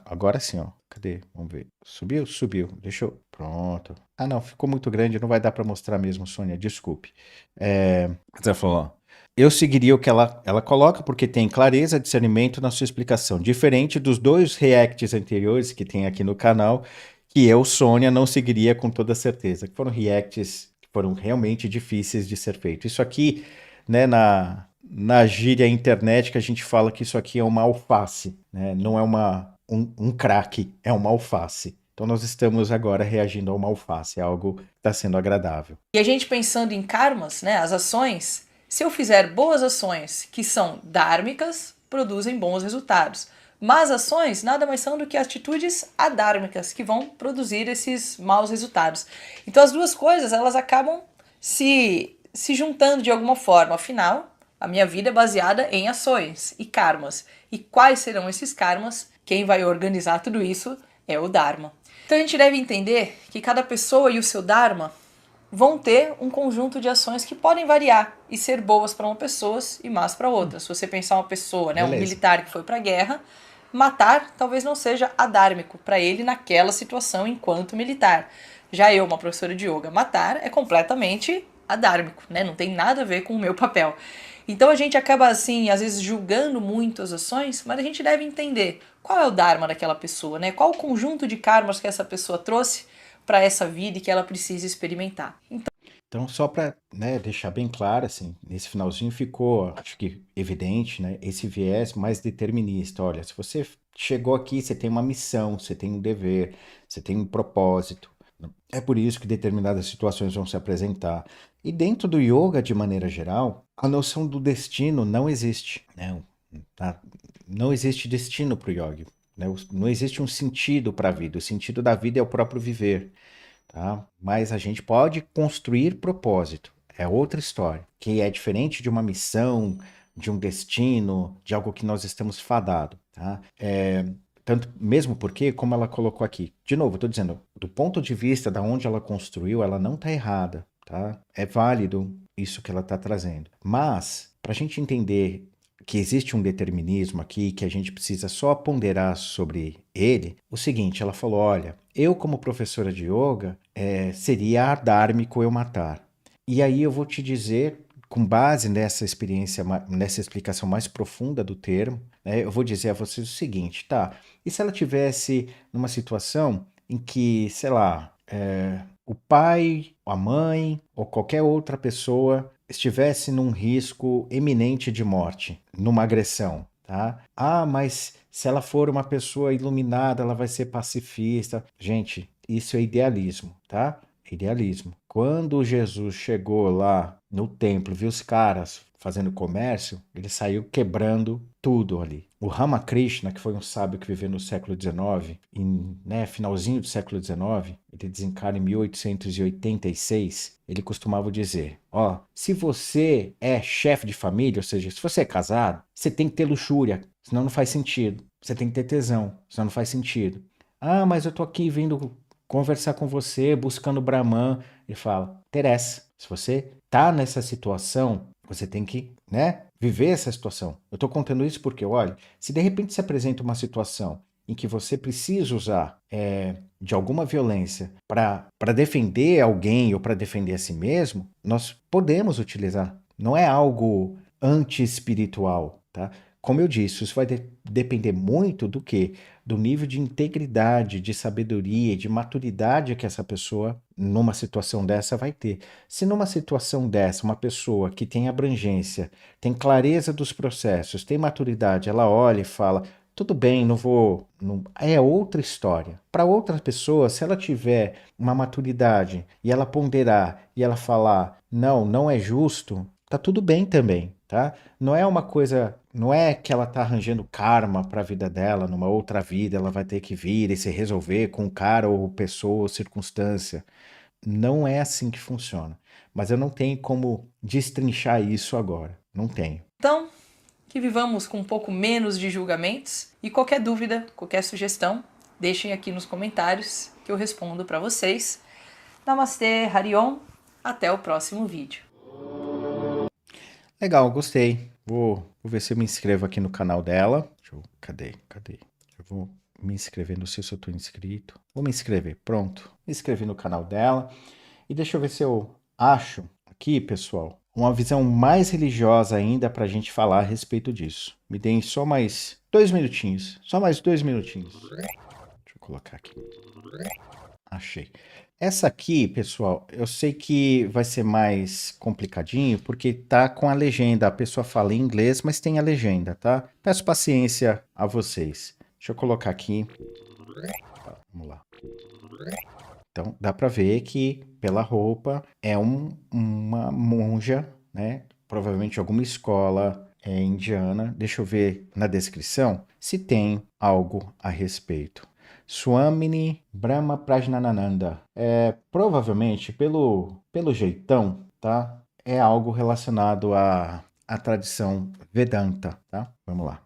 Agora sim, ó. Cadê? Vamos ver. Subiu? Subiu. Deixa eu. Pronto. Ah, não, ficou muito grande, não vai dar para mostrar mesmo, Sônia, desculpe. Você falou, ó. Eu seguiria o que ela coloca, porque tem clareza, discernimento na sua explicação. Diferente dos dois reacts anteriores que tem aqui no canal, que eu, Sônia, não seguiria com toda certeza. Que foram reacts que foram realmente difíceis de ser feito. Isso aqui, né, na gíria internet que a gente fala que isso aqui é uma alface, né? Não é um crack, é uma alface. Então nós estamos agora reagindo a uma alface, é algo que está sendo agradável. E a gente pensando em karmas, né, as ações, se eu fizer boas ações que são dármicas, produzem bons resultados. Más ações nada mais são do que atitudes adármicas que vão produzir esses maus resultados. Então as duas coisas, elas acabam se juntando de alguma forma. Afinal, a minha vida é baseada em ações e karmas. E quais serão esses karmas? Quem vai organizar tudo isso é o Dharma. Então a gente deve entender que cada pessoa e o seu Dharma vão ter um conjunto de ações que podem variar e ser boas para uma pessoa e más para outra. Se você pensar uma pessoa, né, um militar que foi para a guerra, matar talvez não seja adármico para ele naquela situação enquanto militar. Já eu, uma professora de yoga, matar é completamente adármico, né? Não tem nada a ver com o meu papel. Então a gente acaba assim, às vezes julgando muito as ações, mas a gente deve entender qual é o dharma daquela pessoa, né? Qual o conjunto de karmas que essa pessoa trouxe para essa vida e que ela precisa experimentar. Então, só para, né, deixar bem claro, assim, nesse finalzinho ficou, acho que evidente, né, esse viés mais determinista. Olha, se você chegou aqui, você tem uma missão, você tem um dever, você tem um propósito. É por isso que determinadas situações vão se apresentar. E dentro do yoga, de maneira geral, a noção do destino não existe, né? Tá? Não existe destino para o yogi, né? Não existe um sentido para a vida. O sentido da vida é o próprio viver. Tá? Mas a gente pode construir propósito. É outra história, que é diferente de uma missão, de um destino, de algo que nós estamos fadados. Tá? Tanto mesmo porque, como ela colocou aqui, de novo, estou dizendo, do ponto de vista da onde ela construiu, ela não está errada. Tá? É válido isso que ela está trazendo. Mas, para a gente entender que existe um determinismo aqui, que a gente precisa só ponderar sobre ele, o seguinte, ela falou, olha, eu como professora de yoga, seria adármico eu matar. E aí eu vou te dizer, com base nessa experiência, nessa explicação mais profunda do termo, né, eu vou dizer a vocês o seguinte, tá, e se ela tivesse numa situação em que, sei lá, o pai, a mãe ou qualquer outra pessoa estivesse num risco eminente de morte, numa agressão, tá? Ah, mas se ela for uma pessoa iluminada, ela vai ser pacifista. Gente, isso é idealismo, tá? Idealismo. Quando Jesus chegou lá no templo, viu os caras fazendo comércio, ele saiu quebrando tudo ali. O Ramakrishna, que foi um sábio que viveu no século XIX, finalzinho do século XIX, ele desencarna em 1886, ele costumava dizer, se você é chefe de família, ou seja, se você é casado, você tem que ter luxúria, senão não faz sentido. Você tem que ter tesão, senão não faz sentido. Ah, mas eu tô aqui vindo conversar com você, buscando Brahman. Ele fala, interessa. Se você tá nessa situação, você tem que, né, viver essa situação. Eu estou contando isso porque, olha, se de repente se apresenta uma situação em que você precisa usar de alguma violência para defender alguém ou para defender a si mesmo, nós podemos utilizar. Não é algo anti-espiritual, tá? Como eu disse, isso vai depender muito do quê? Do nível de integridade, de sabedoria, de maturidade que essa pessoa, numa situação dessa, vai ter. Se numa situação dessa, uma pessoa que tem abrangência, tem clareza dos processos, tem maturidade, ela olha e fala: tudo bem, não vou. É outra história. Para outra pessoa, se ela tiver uma maturidade e ela ponderar e ela falar: não, não é justo, tá tudo bem também, tá? Não é uma coisa. Não é que ela tá arranjando karma para a vida dela, numa outra vida ela vai ter que vir e se resolver com cara ou pessoa ou circunstância. Não é assim que funciona. Mas eu não tenho como destrinchar isso agora. Não tenho. Então, que vivamos com um pouco menos de julgamentos e qualquer dúvida, qualquer sugestão, deixem aqui nos comentários que eu respondo para vocês. Namastê, Hariom, até o próximo vídeo. Legal, gostei. Vou ver se eu me inscrevo aqui no canal dela. Cadê? Eu vou me inscrever, não sei se eu tô inscrito. Vou me inscrever, pronto. Me inscrevi no canal dela. E deixa eu ver se eu acho aqui, pessoal, uma visão mais religiosa ainda para a gente falar a respeito disso. Me deem só mais 2 minutinhos. Só mais 2 minutinhos. Deixa eu colocar aqui. Achei. Essa aqui, pessoal, eu sei que vai ser mais complicadinho porque tá com a legenda. A pessoa fala em inglês, mas tem a legenda, tá? Peço paciência a vocês. Deixa eu colocar aqui. Vamos lá. Então, dá para ver que pela roupa é uma monja, né? Provavelmente alguma escola indiana. Deixa eu ver na descrição se tem algo a respeito. Swamini Brahma Prajnanananda. Provavelmente, pelo jeitão, tá? É algo relacionado à tradição Vedanta, tá? Vamos lá.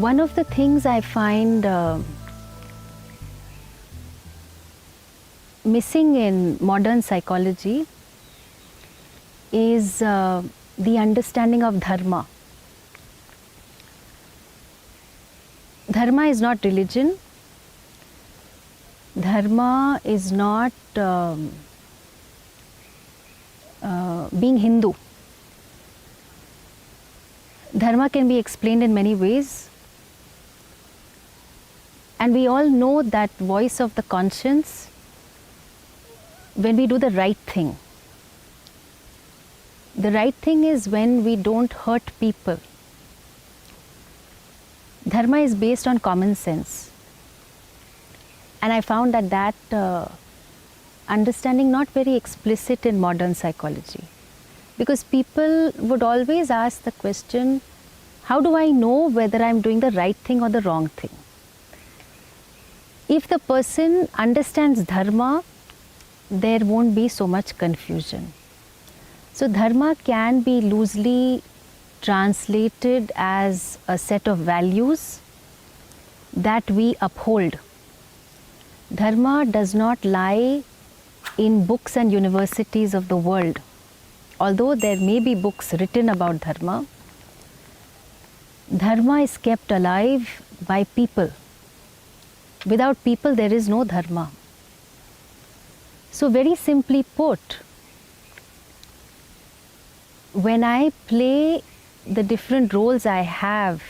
One of the things I find missing in modern psychology is the understanding of dharma. Dharma is not religion. Dharma is not being Hindu. Dharma can be explained in many ways. And we all know that voice of the conscience when we do the right thing. The right thing is when we don't hurt people. Dharma is based on common sense. And I found that understanding not very explicit in modern psychology. Because people would always ask the question, how do I know whether I'm doing the right thing or the wrong thing? If the person understands dharma, there won't be so much confusion. So dharma can be loosely translated as a set of values that we uphold. Dharma does not lie in books and universities of the world. Although there may be books written about dharma, dharma is kept alive by people. Without people, there is no dharma. So very simply put, when I play the different roles I have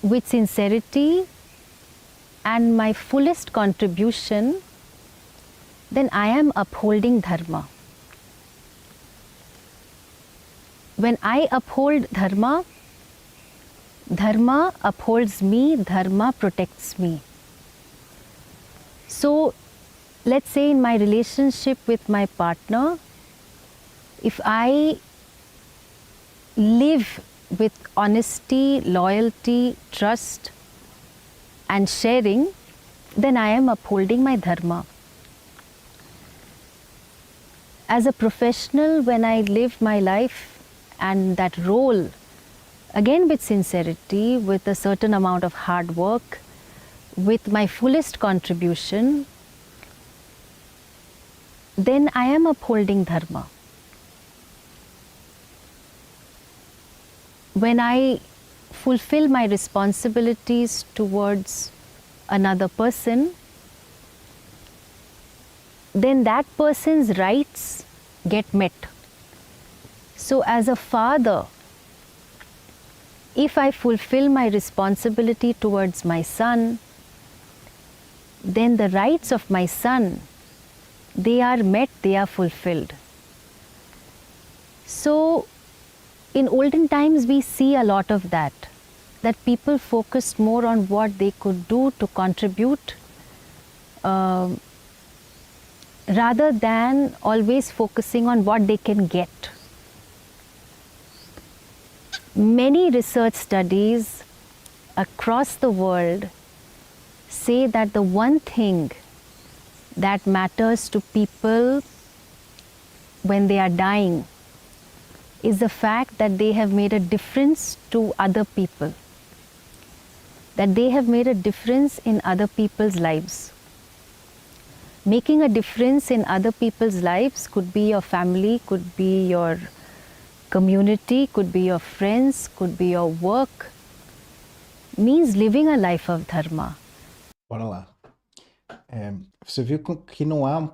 with sincerity and my fullest contribution, then I am upholding dharma. When I uphold dharma, dharma upholds me, dharma protects me. So, let's say in my relationship with my partner, if I live with honesty, loyalty, trust and sharing, then I am upholding my dharma. As a professional, when I live my life and that role again with sincerity, with a certain amount of hard work, with my fullest contribution, then I am upholding dharma. When I fulfill my responsibilities towards another person, then that person's rights get met. So as a father, if I fulfill my responsibility towards my son, then the rights of my son, they are met, they are fulfilled. So in olden times we see a lot of that people focused more on what they could do to contribute rather than always focusing on what they can get. Many research studies across the world say that the one thing that matters to people when they are dying is the fact that they have made a difference to other people, that they have made a difference in other people's lives. Making a difference in other people's lives could be your family, could be your community, could be your friends, could be your work, means living a life of dharma. Bora lá. Você viu que não há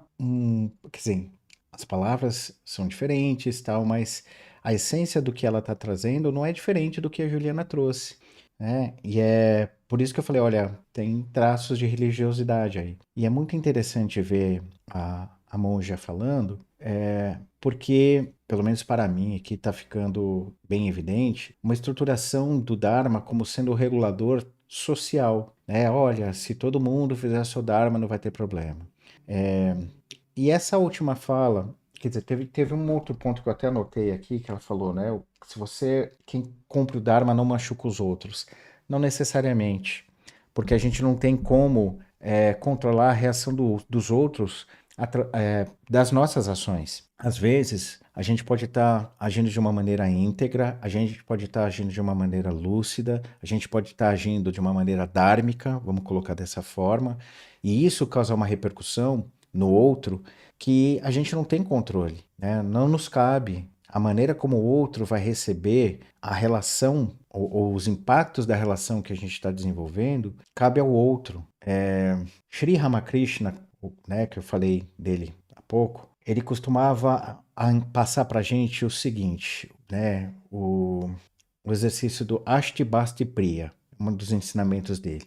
quer dizer, as palavras são diferentes, tal, mas a essência do que ela está trazendo não é diferente do que a Juliana trouxe, né? E é por isso que eu falei, olha, tem traços de religiosidade aí. E é muito interessante ver a monja falando, porque, pelo menos para mim, aqui está ficando bem evidente, uma estruturação do Dharma como sendo o regulador social, né? Olha, se todo mundo fizer seu Dharma, não vai ter problema. E essa última fala, quer dizer, teve um outro ponto que eu até anotei aqui, que ela falou, né? Quem cumpre o Dharma não machuca os outros. Não necessariamente, porque a gente não tem como controlar a reação dos outros das nossas ações. Às vezes, a gente pode estar agindo de uma maneira íntegra, a gente pode estar agindo de uma maneira lúcida, a gente pode estar agindo de uma maneira dármica, vamos colocar dessa forma, e isso causa uma repercussão no outro que a gente não tem controle, né? Não nos cabe. A maneira como o outro vai receber a relação ou os impactos da relação que a gente está desenvolvendo, cabe ao outro. Sri Ramakrishna, né, que eu falei dele há pouco, ele costumava passar para a gente o seguinte, né, o exercício do Asti Basti Priya, um dos ensinamentos dele.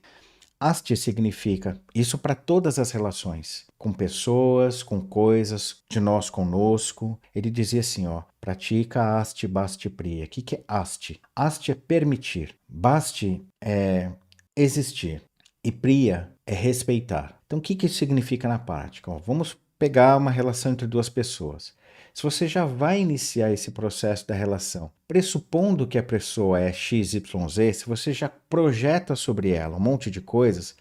Asti significa isso para todas as relações, com pessoas, com coisas, de nós conosco. Ele dizia assim, ó, pratica Asti Basti Priya. O que é Asti? Asti é permitir, Basti é existir e Priya é respeitar. Então o que isso significa na prática? Ó, vamos pegar uma relação entre duas pessoas. Se você já vai iniciar esse processo da relação, pressupondo que a pessoa é XYZ, se você já projeta sobre ela um monte de coisas,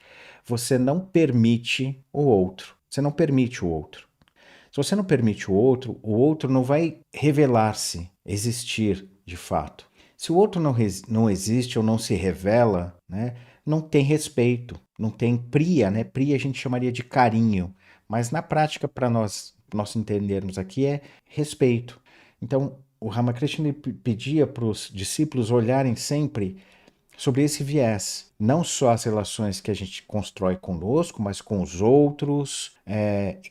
você não permite o outro. Você não permite o outro. Se você não permite o outro não vai revelar-se, existir de fato. Se o outro não existe ou não se revela, né, não tem respeito, não tem priya, né? Priya a gente chamaria de carinho, mas na prática, para nós entendermos aqui, é respeito. Então, o Ramakrishna pedia para os discípulos olharem sempre sobre esse viés. Não só as relações que a gente constrói conosco, mas com os outros,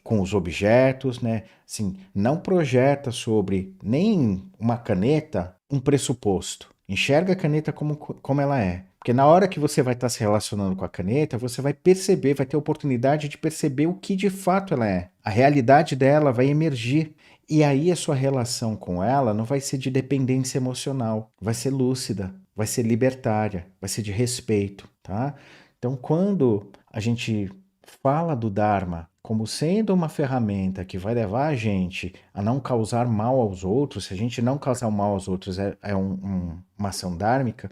com os objetos, né? Assim, não projeta sobre nem uma caneta um pressuposto. Enxerga a caneta como ela é. Porque na hora que você vai estar se relacionando com a caneta, você vai perceber, vai ter a oportunidade de perceber o que de fato ela é. A realidade dela vai emergir. E aí a sua relação com ela não vai ser de dependência emocional, vai ser lúcida, vai ser libertária, vai ser de respeito, tá? Então, quando a gente fala do Dharma como sendo uma ferramenta que vai levar a gente a não causar mal aos outros, se a gente não causar mal aos outros uma ação dármica,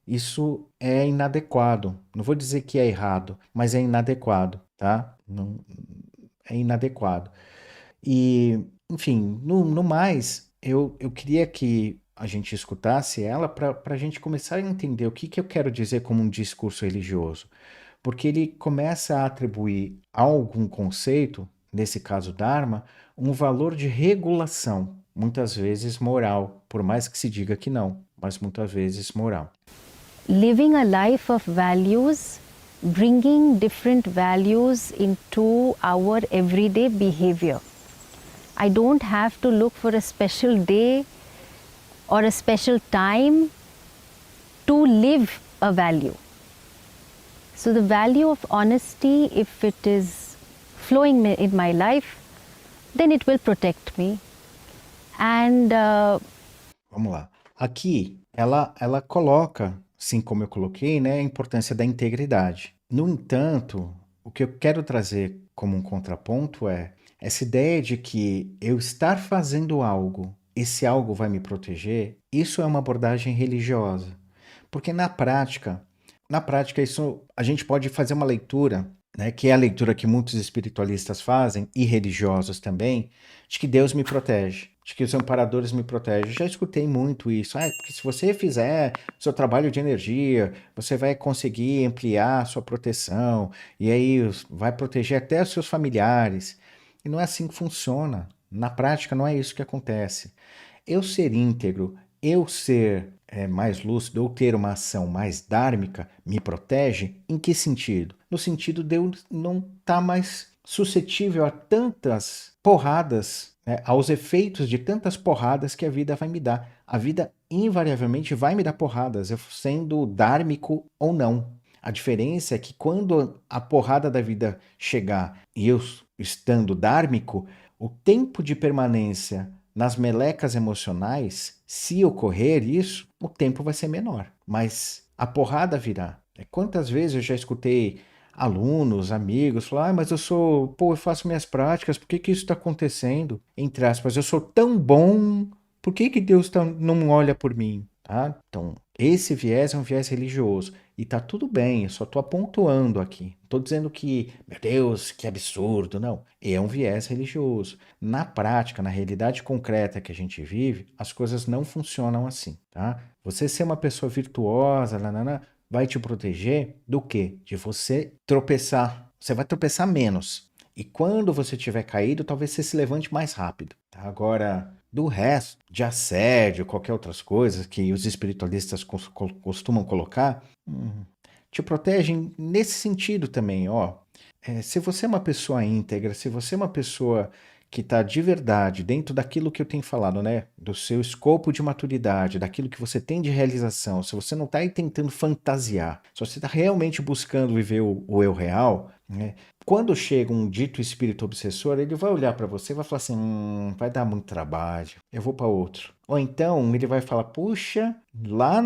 isso é inadequado. Não vou dizer que é errado, mas é inadequado, tá? Não, é inadequado. E, enfim, no mais, eu queria que a gente escutasse ela para a gente começar a entender o que eu quero dizer como um discurso religioso. Porque ele começa a atribuir a algum conceito, nesse caso Dharma, um valor de regulação, muitas vezes moral, por mais que se diga que não, mas muitas vezes moral. Living a life of values, bringing different values into our everyday behavior. I don't have to look for a special day or a special time to live a value. So the value of honesty, if it is flowing in my life, then it will protect me. And Vamos lá. Aqui, ela coloca, assim como eu coloquei, né, a importância da integridade. No entanto, o que eu quero trazer como um contraponto é essa ideia de que eu estar fazendo algo, esse algo vai me proteger, isso é uma abordagem religiosa. Porque na prática isso a gente pode fazer uma leitura, né, que é a leitura que muitos espiritualistas fazem, e religiosos também, de que Deus me protege, de que os amparadores me protegem. Eu já escutei muito isso. Porque se você fizer seu trabalho de energia, você vai conseguir ampliar a sua proteção, e aí vai proteger até os seus familiares. E não é assim que funciona. Na prática, não é isso que acontece. Eu ser íntegro, eu ser mais lúcido ou ter uma ação mais dármica me protege? Em que sentido? No sentido de eu não estar mais suscetível a tantas porradas, né, aos efeitos de tantas porradas que a vida vai me dar. A vida invariavelmente vai me dar porradas, eu sendo dármico ou não. A diferença é que quando a porrada da vida chegar e eu estando dármico, o tempo de permanência nas melecas emocionais, se ocorrer isso, o tempo vai ser menor. Mas a porrada virá. Quantas vezes eu já escutei alunos, amigos, falar, mas eu faço minhas práticas, por que isso está acontecendo? Entre aspas, eu sou tão bom, por que Deus não olha por mim? Tá? Então, esse viés é um viés religioso. E tá tudo bem, eu só tô apontando aqui. Não tô dizendo que, meu Deus, que absurdo, não. É um viés religioso. Na prática, na realidade concreta que a gente vive, as coisas não funcionam assim, tá? Você ser uma pessoa virtuosa, vai te proteger do quê? De você tropeçar. Você vai tropeçar menos. E quando você tiver caído, talvez você se levante mais rápido. Tá? Agora, do resto, de assédio, qualquer outras coisas que os espiritualistas costumam colocar, te protegem nesse sentido também, ó. Se você é uma pessoa íntegra, se você é uma pessoa que está de verdade dentro daquilo que eu tenho falado, né? Do seu escopo de maturidade, daquilo que você tem de realização, se você não está aí tentando fantasiar, se você está realmente buscando viver o eu real, né? Quando chega um dito espírito obsessor, ele vai olhar para você e vai falar assim, vai dar muito trabalho, eu vou para outro. Ou então ele vai falar, puxa, lá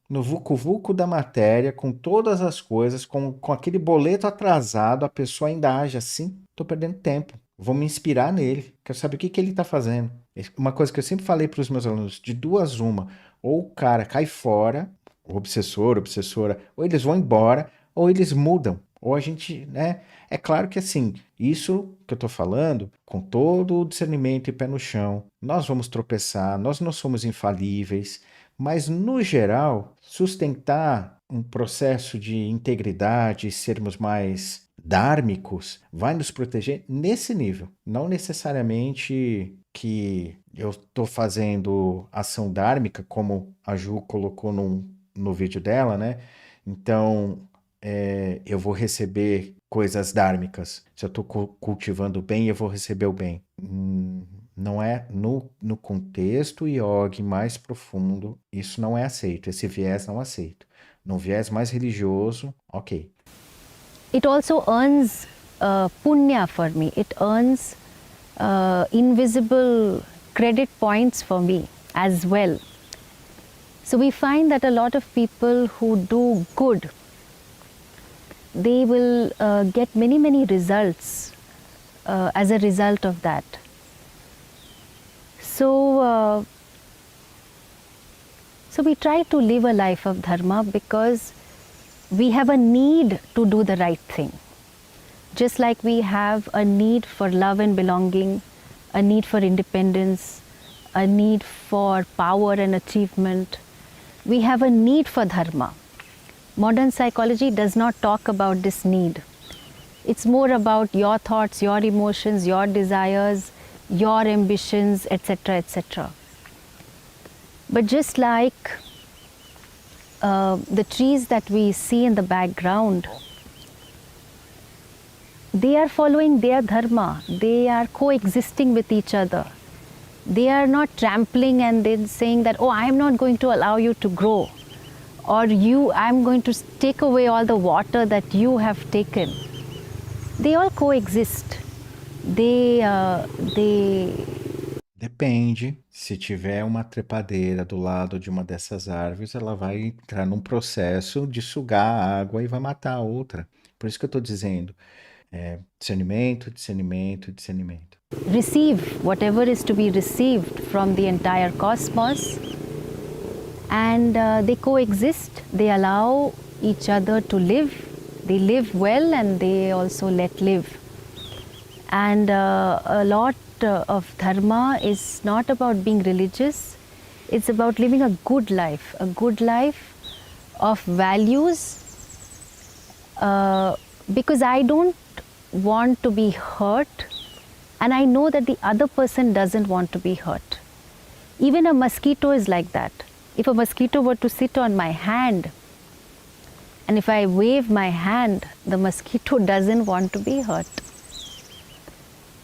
no vucu-vucu da matéria, com todas as coisas, com aquele boleto atrasado, a pessoa ainda age assim, tô perdendo tempo. Vou me inspirar nele, quero saber o que ele está fazendo. Uma coisa que eu sempre falei para os meus alunos, de duas uma, ou o cara cai fora, o obsessor, obsessora, ou eles vão embora, ou eles mudam. Ou a gente, né? É claro que assim, isso que eu estou falando, com todo o discernimento e pé no chão, nós vamos tropeçar, nós não somos infalíveis, mas no geral, sustentar um processo de integridade, sermos mais dármicos, vai nos proteger nesse nível. Não necessariamente que eu estou fazendo ação dármica, como a Ju colocou no vídeo dela, né? Então, eu vou receber coisas dármicas. Se eu estou cultivando o bem, eu vou receber o bem. Não é no contexto yogi mais profundo, isso não é aceito. Esse viés não é aceito. No viés mais religioso, ok. It also earns punya for me. It earns invisible credit points for me as well. So we find that a lot of people who do good, they will get many results as a result of that. So we try to live a life of dharma because we have a need to do the right thing. Just like we have a need for love and belonging, a need for independence, a need for power and achievement. We have a need for dharma. Modern psychology does not talk about this need. It's more about your thoughts, your emotions, your desires, your ambitions, etc., etc. But just like the trees that we see in the background, they are following their dharma. They are coexisting with each other. They are not trampling and then saying that, oh, I am not going to allow you to grow, or I am going to take away all the water that you have taken. They all coexist. Depende. Se tiver uma trepadeira do lado de uma dessas árvores, ela vai entrar num processo de sugar a água e vai matar a outra. Por isso que eu estou dizendo, discernimento, discernimento, discernimento. Receive whatever is to be received from the entire cosmos, and they coexist. They allow each other to live. They live well and they also let live. And a lot of dharma is not about being religious. It's about living a good life of values, because I don't want to be hurt, and I know that the other person doesn't want to be hurt. Even a mosquito is like that. If a mosquito were to sit on my hand, and if I wave my hand, the mosquito doesn't want to be hurt.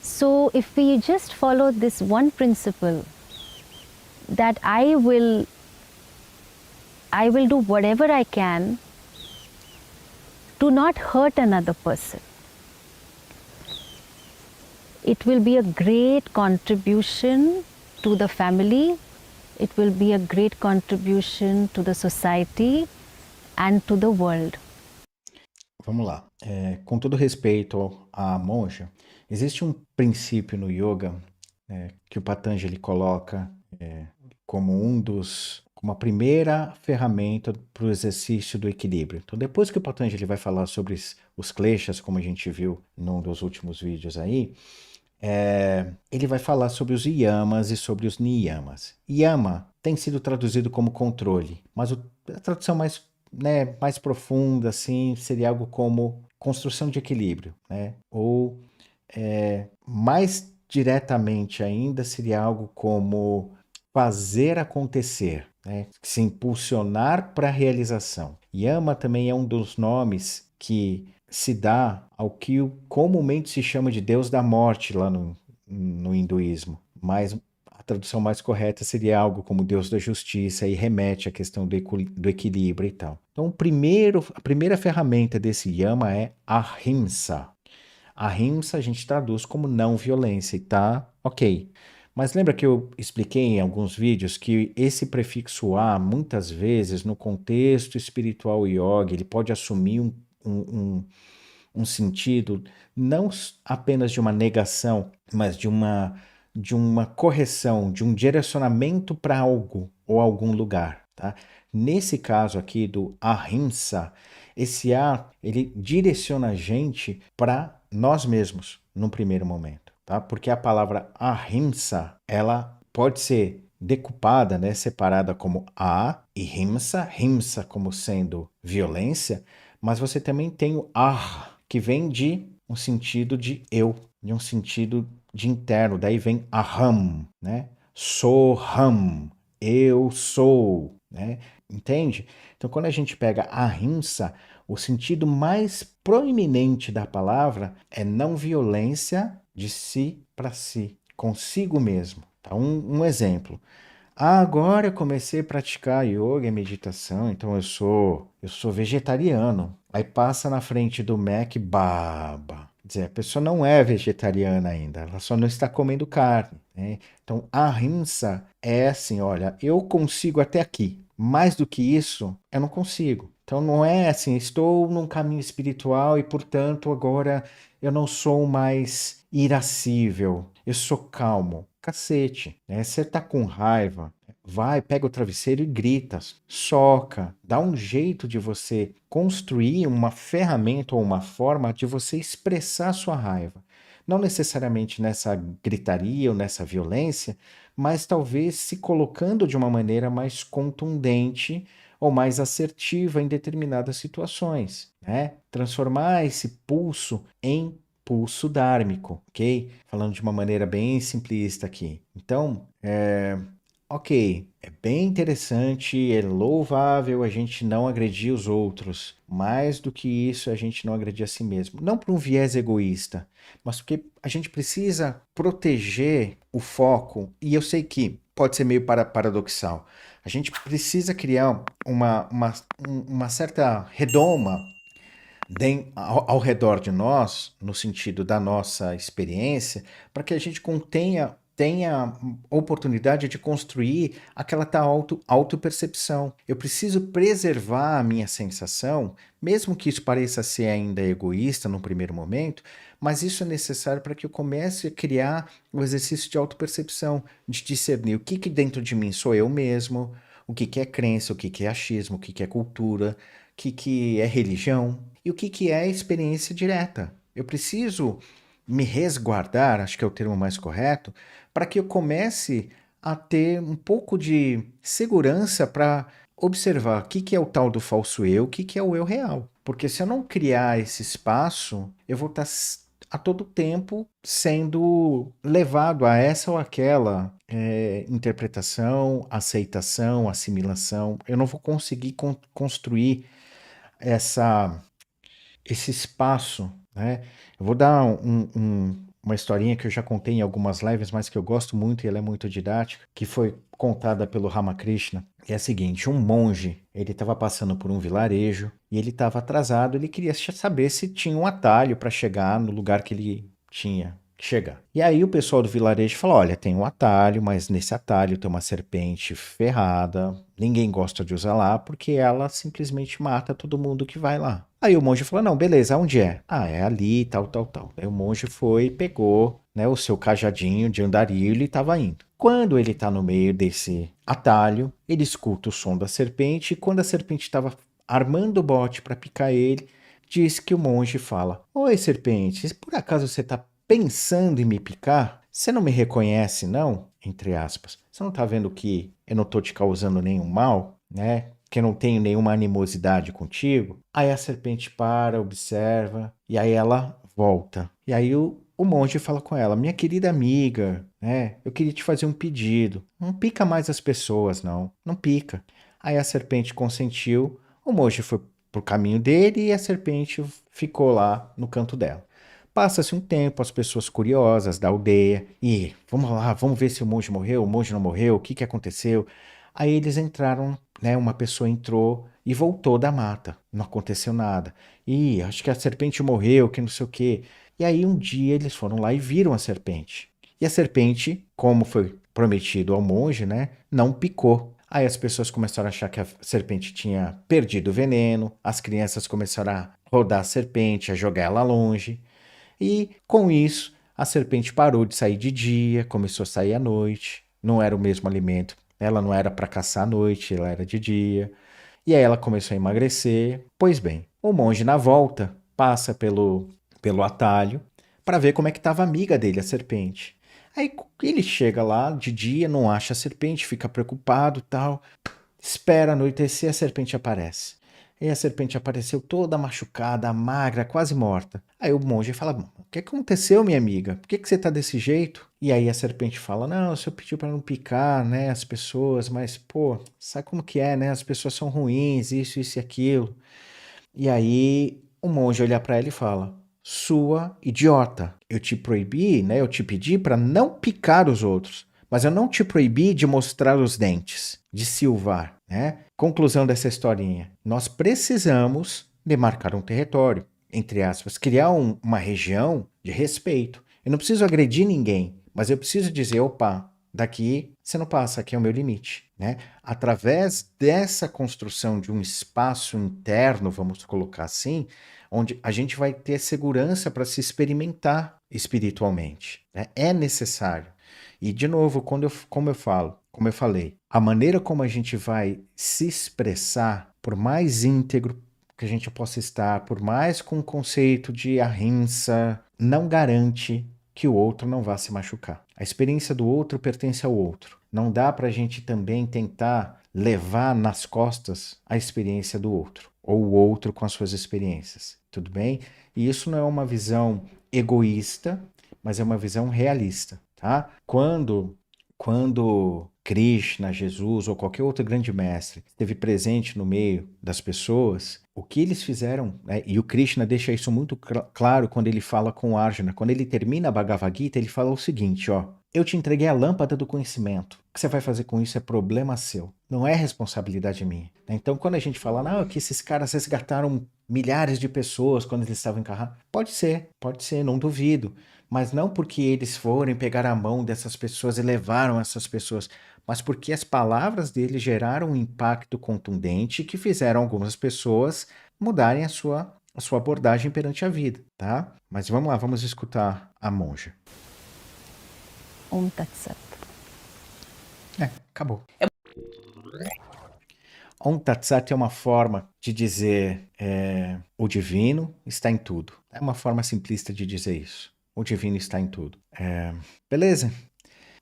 So if we just follow this one principle, that I will do whatever I can to not hurt another person, it will be a great contribution to the family, it will be a great contribution to the society and to the world. Vamos lá. Com todo respeito à monja, existe um princípio no yoga que o Patanjali coloca como como a primeira ferramenta para o exercício do equilíbrio. Então, depois que o Patanjali vai falar sobre os kleshas, como a gente viu num dos últimos vídeos aí, ele vai falar sobre os yamas e sobre os niyamas. Yama tem sido traduzido como controle, mas a tradução mais profunda assim, seria algo como construção de equilíbrio, né? Ou mais diretamente ainda seria algo como fazer acontecer, né? Se impulsionar para a realização. Yama também é um dos nomes que se dá ao que comumente se chama de Deus da morte lá no hinduísmo, mas a tradução mais correta seria algo como Deus da justiça e remete à questão do equilíbrio e tal. Então, a primeira ferramenta desse yama é ahimsa. Ahimsa a gente traduz como não violência, tá? Ok. Mas lembra que eu expliquei em alguns vídeos que esse prefixo a, muitas vezes, no contexto espiritual yoga, ele pode assumir um sentido não apenas de uma negação, mas de uma correção, de um direcionamento para algo ou algum lugar, tá? Nesse caso aqui do ahimsa, esse A, ele direciona a gente para nós mesmos, num primeiro momento, tá? Porque a palavra ahimsa, ela pode ser decupada, né, separada como a e himsa como sendo violência, mas você também tem o que vem de um sentido de eu, de um sentido de interno, daí vem aham, né? Soham, eu sou, né? Entende? Então, quando a gente pega ahimsa, o sentido mais proeminente da palavra é não violência de si para si, consigo mesmo. Tá? Um exemplo. Agora eu comecei a praticar yoga e meditação, então eu sou vegetariano. Aí passa na frente do Mac, baba. Quer dizer, a pessoa não é vegetariana ainda, ela só não está comendo carne, né? Então, a ahimsa é assim, olha, eu consigo até aqui. Mais do que isso, eu não consigo. Então não é assim, estou num caminho espiritual e, portanto, agora eu não sou mais irascível, eu sou calmo. Cacete, né? Você tá com raiva, vai, pega o travesseiro e grita, soca, dá um jeito de você construir uma ferramenta ou uma forma de você expressar sua raiva. Não necessariamente nessa gritaria ou nessa violência, mas talvez se colocando de uma maneira mais contundente ou mais assertiva em determinadas situações, né? Transformar esse pulso em pulso dármico, ok? Falando de uma maneira bem simplista aqui. Então, ok, é bem interessante, é louvável a gente não agredir os outros. Mais do que isso, a gente não agredir a si mesmo. Não por um viés egoísta, mas porque a gente precisa proteger o foco. E eu sei que pode ser meio paradoxal. A gente precisa criar uma certa redoma ao redor de nós, no sentido da nossa experiência, para que a gente tenha oportunidade de construir aquela tal autopercepção. Eu preciso preservar a minha sensação, mesmo que isso pareça ser ainda egoísta no primeiro momento, mas isso é necessário para que eu comece a criar o exercício de autopercepção, de discernir o que dentro de mim sou eu mesmo, o que é crença, o que é achismo, o que é cultura, que é religião e o que é experiência direta. Eu preciso me resguardar, acho que é o termo mais correto, para que eu comece a ter um pouco de segurança para observar o que é o tal do falso eu, o que é o eu real. Porque se eu não criar esse espaço, eu vou estar a todo tempo sendo levado a essa ou aquela interpretação, aceitação, assimilação. Eu não vou conseguir construir essa, esse espaço, né? Eu vou dar uma historinha que eu já contei em algumas lives, mas que eu gosto muito e ela é muito didática, que foi contada pelo Ramakrishna. É a seguinte, um monge, ele estava passando por um vilarejo e ele estava atrasado, ele queria saber se tinha um atalho para chegar no lugar que ele tinha que chegar. E aí o pessoal do vilarejo falou, olha, tem um atalho, mas nesse atalho tem uma serpente ferrada, ninguém gosta de usar lá porque ela simplesmente mata todo mundo que vai lá. Aí o monge falou, não, beleza, onde é? Ah, é ali, tal, tal, tal. Aí o monge foi, pegou, né, o seu cajadinho de andarilho e estava indo. Quando ele está no meio desse atalho, ele escuta o som da serpente e quando a serpente estava armando o bote para picar ele, diz que o monge fala, oi serpente, se por acaso você está pensando em me picar? Você não me reconhece não? Entre aspas. Você não está vendo que eu não estou te causando nenhum mal, né? Que eu não tenho nenhuma animosidade contigo? Aí a serpente para, observa, e aí ela volta. E aí o monge fala com ela, minha querida amiga, né? Eu queria te fazer um pedido. Não pica mais as pessoas, não. Não pica. Aí a serpente consentiu, o monge foi pro caminho dele e a serpente ficou lá no canto dela. Passa-se um tempo, as pessoas curiosas da aldeia, e vamos lá, vamos ver se o monge morreu, o monge não morreu, o que aconteceu? Aí eles entraram, né? Uma pessoa entrou e voltou da mata, não aconteceu nada. E acho que a serpente morreu, que não sei o quê. E aí um dia eles foram lá e viram a serpente. E a serpente, como foi prometido ao monge, né? Não picou. Aí as pessoas começaram a achar que a serpente tinha perdido o veneno, as crianças começaram a rodar a serpente, a jogar ela longe. E com isso, a serpente parou de sair de dia, começou a sair à noite. Não era o mesmo alimento. Ela não era para caçar à noite, ela era de dia. E aí ela começou a emagrecer. Pois bem, o monge na volta passa pelo atalho para ver como é que estava a amiga dele, a serpente. Aí ele chega lá de dia, não acha a serpente, fica preocupado, tal. Espera anoitecer, a serpente aparece. E a serpente apareceu toda machucada, magra, quase morta. Aí o monge fala, o que aconteceu, minha amiga? Por que você tá desse jeito? E aí a serpente fala, não, o senhor pediu para não picar, né, as pessoas, mas, pô, sabe como que é, né? As pessoas são ruins, isso e aquilo. E aí o monge olha para ela e fala, sua idiota, eu te proibi, né, eu te pedi para não picar os outros, mas eu não te proibi de mostrar os dentes, de silvar, né? Conclusão dessa historinha, nós precisamos demarcar um território, entre aspas, criar uma região de respeito. Eu não preciso agredir ninguém, mas eu preciso dizer, opa, daqui você não passa, aqui é o meu limite, né? Através dessa construção de um espaço interno, vamos colocar assim, onde a gente vai ter segurança para se experimentar espiritualmente, né? É necessário. E de novo, como eu falei, a maneira como a gente vai se expressar, por mais íntegro que a gente possa estar, por mais com o conceito de ahimsa, não garante que o outro não vá se machucar. A experiência do outro pertence ao outro. Não dá para a gente também tentar levar nas costas a experiência do outro, ou o outro com as suas experiências, tudo bem? E isso não é uma visão egoísta, mas é uma visão realista, tá? Quando Krishna, Jesus ou qualquer outro grande mestre esteve presente no meio das pessoas, o que eles fizeram, né? E o Krishna deixa isso muito claro quando ele fala com Arjuna. Quando ele termina a Bhagavad Gita, ele fala o seguinte, ó: eu te entreguei a lâmpada do conhecimento. O que você vai fazer com isso é problema seu. Não é responsabilidade minha. Então, quando a gente fala, não, que esses caras resgataram milhares de pessoas quando eles estavam encarrados, pode ser, não duvido. Mas não porque eles foram pegar a mão dessas pessoas e levaram essas pessoas, mas porque as palavras deles geraram um impacto contundente que fizeram algumas pessoas mudarem a sua abordagem perante a vida, tá? Mas vamos lá, vamos escutar a monja. Om Tat Sat. Acabou. Om Tat Sat é uma forma de dizer o divino está em tudo. É uma forma simplista de dizer isso. O divino está em tudo. Beleza?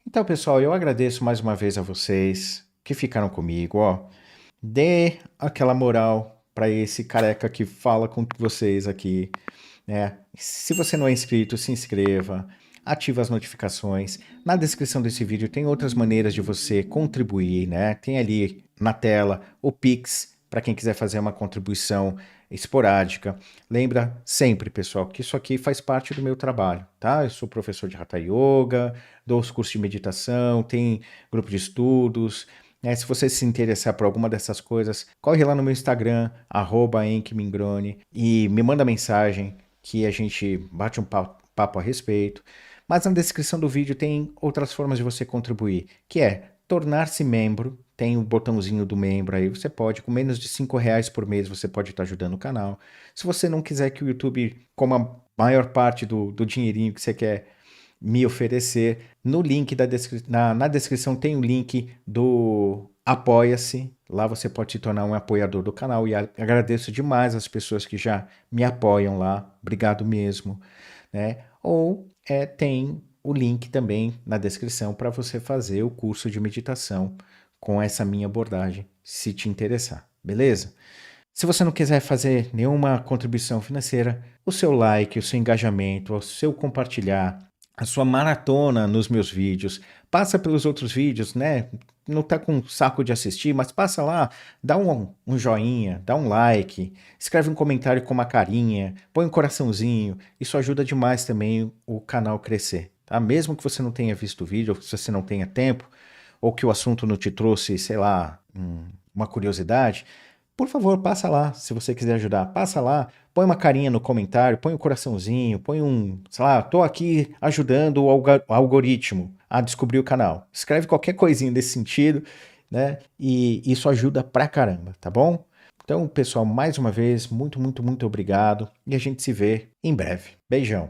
Então, pessoal, eu agradeço mais uma vez a vocês que ficaram comigo, ó. Dê aquela moral para esse careca que fala com vocês aqui, né? Se você não é inscrito, se inscreva, ativa as notificações. Na descrição desse vídeo tem outras maneiras de você contribuir, né? Tem ali na tela o Pix para quem quiser fazer uma contribuição esporádica. Lembra sempre, pessoal, que isso aqui faz parte do meu trabalho, tá? Eu sou professor de Hatha Yoga, dou os cursos de meditação, tem grupo de estudos. Se você se interessar por alguma dessas coisas, corre lá no meu Instagram, @enkmingrone, e me manda mensagem que a gente bate um papo a respeito. Mas na descrição do vídeo tem outras formas de você contribuir, que é tornar-se membro. Tem o botãozinho do membro aí, você pode, com menos de R$5 por mês, você pode estar ajudando o canal. Se você não quiser que o YouTube coma a maior parte do dinheirinho que você quer me oferecer, no link na descrição tem o link do Apoia-se. Lá você pode se tornar um apoiador do canal e agradeço demais as pessoas que já me apoiam lá. Obrigado mesmo, né? Ou tem o link também na descrição para você fazer o curso de meditação com essa minha abordagem, se te interessar, beleza? Se você não quiser fazer nenhuma contribuição financeira, o seu like, o seu engajamento, o seu compartilhar, a sua maratona nos meus vídeos, passa pelos outros vídeos, né? Não tá com saco de assistir, mas passa lá, dá um joinha, dá um like, escreve um comentário com uma carinha, põe um coraçãozinho, isso ajuda demais também o canal crescer, tá? Mesmo que você não tenha visto o vídeo, ou que você não tenha tempo, ou que o assunto não te trouxe, sei lá, uma curiosidade, por favor, passa lá, se você quiser ajudar, passa lá, põe uma carinha no comentário, põe um coraçãozinho, põe sei lá, tô aqui ajudando o algoritmo a descobrir o canal. Escreve qualquer coisinha desse sentido, né? E isso ajuda pra caramba, tá bom? Então, pessoal, mais uma vez, muito, muito, muito obrigado e a gente se vê em breve. Beijão!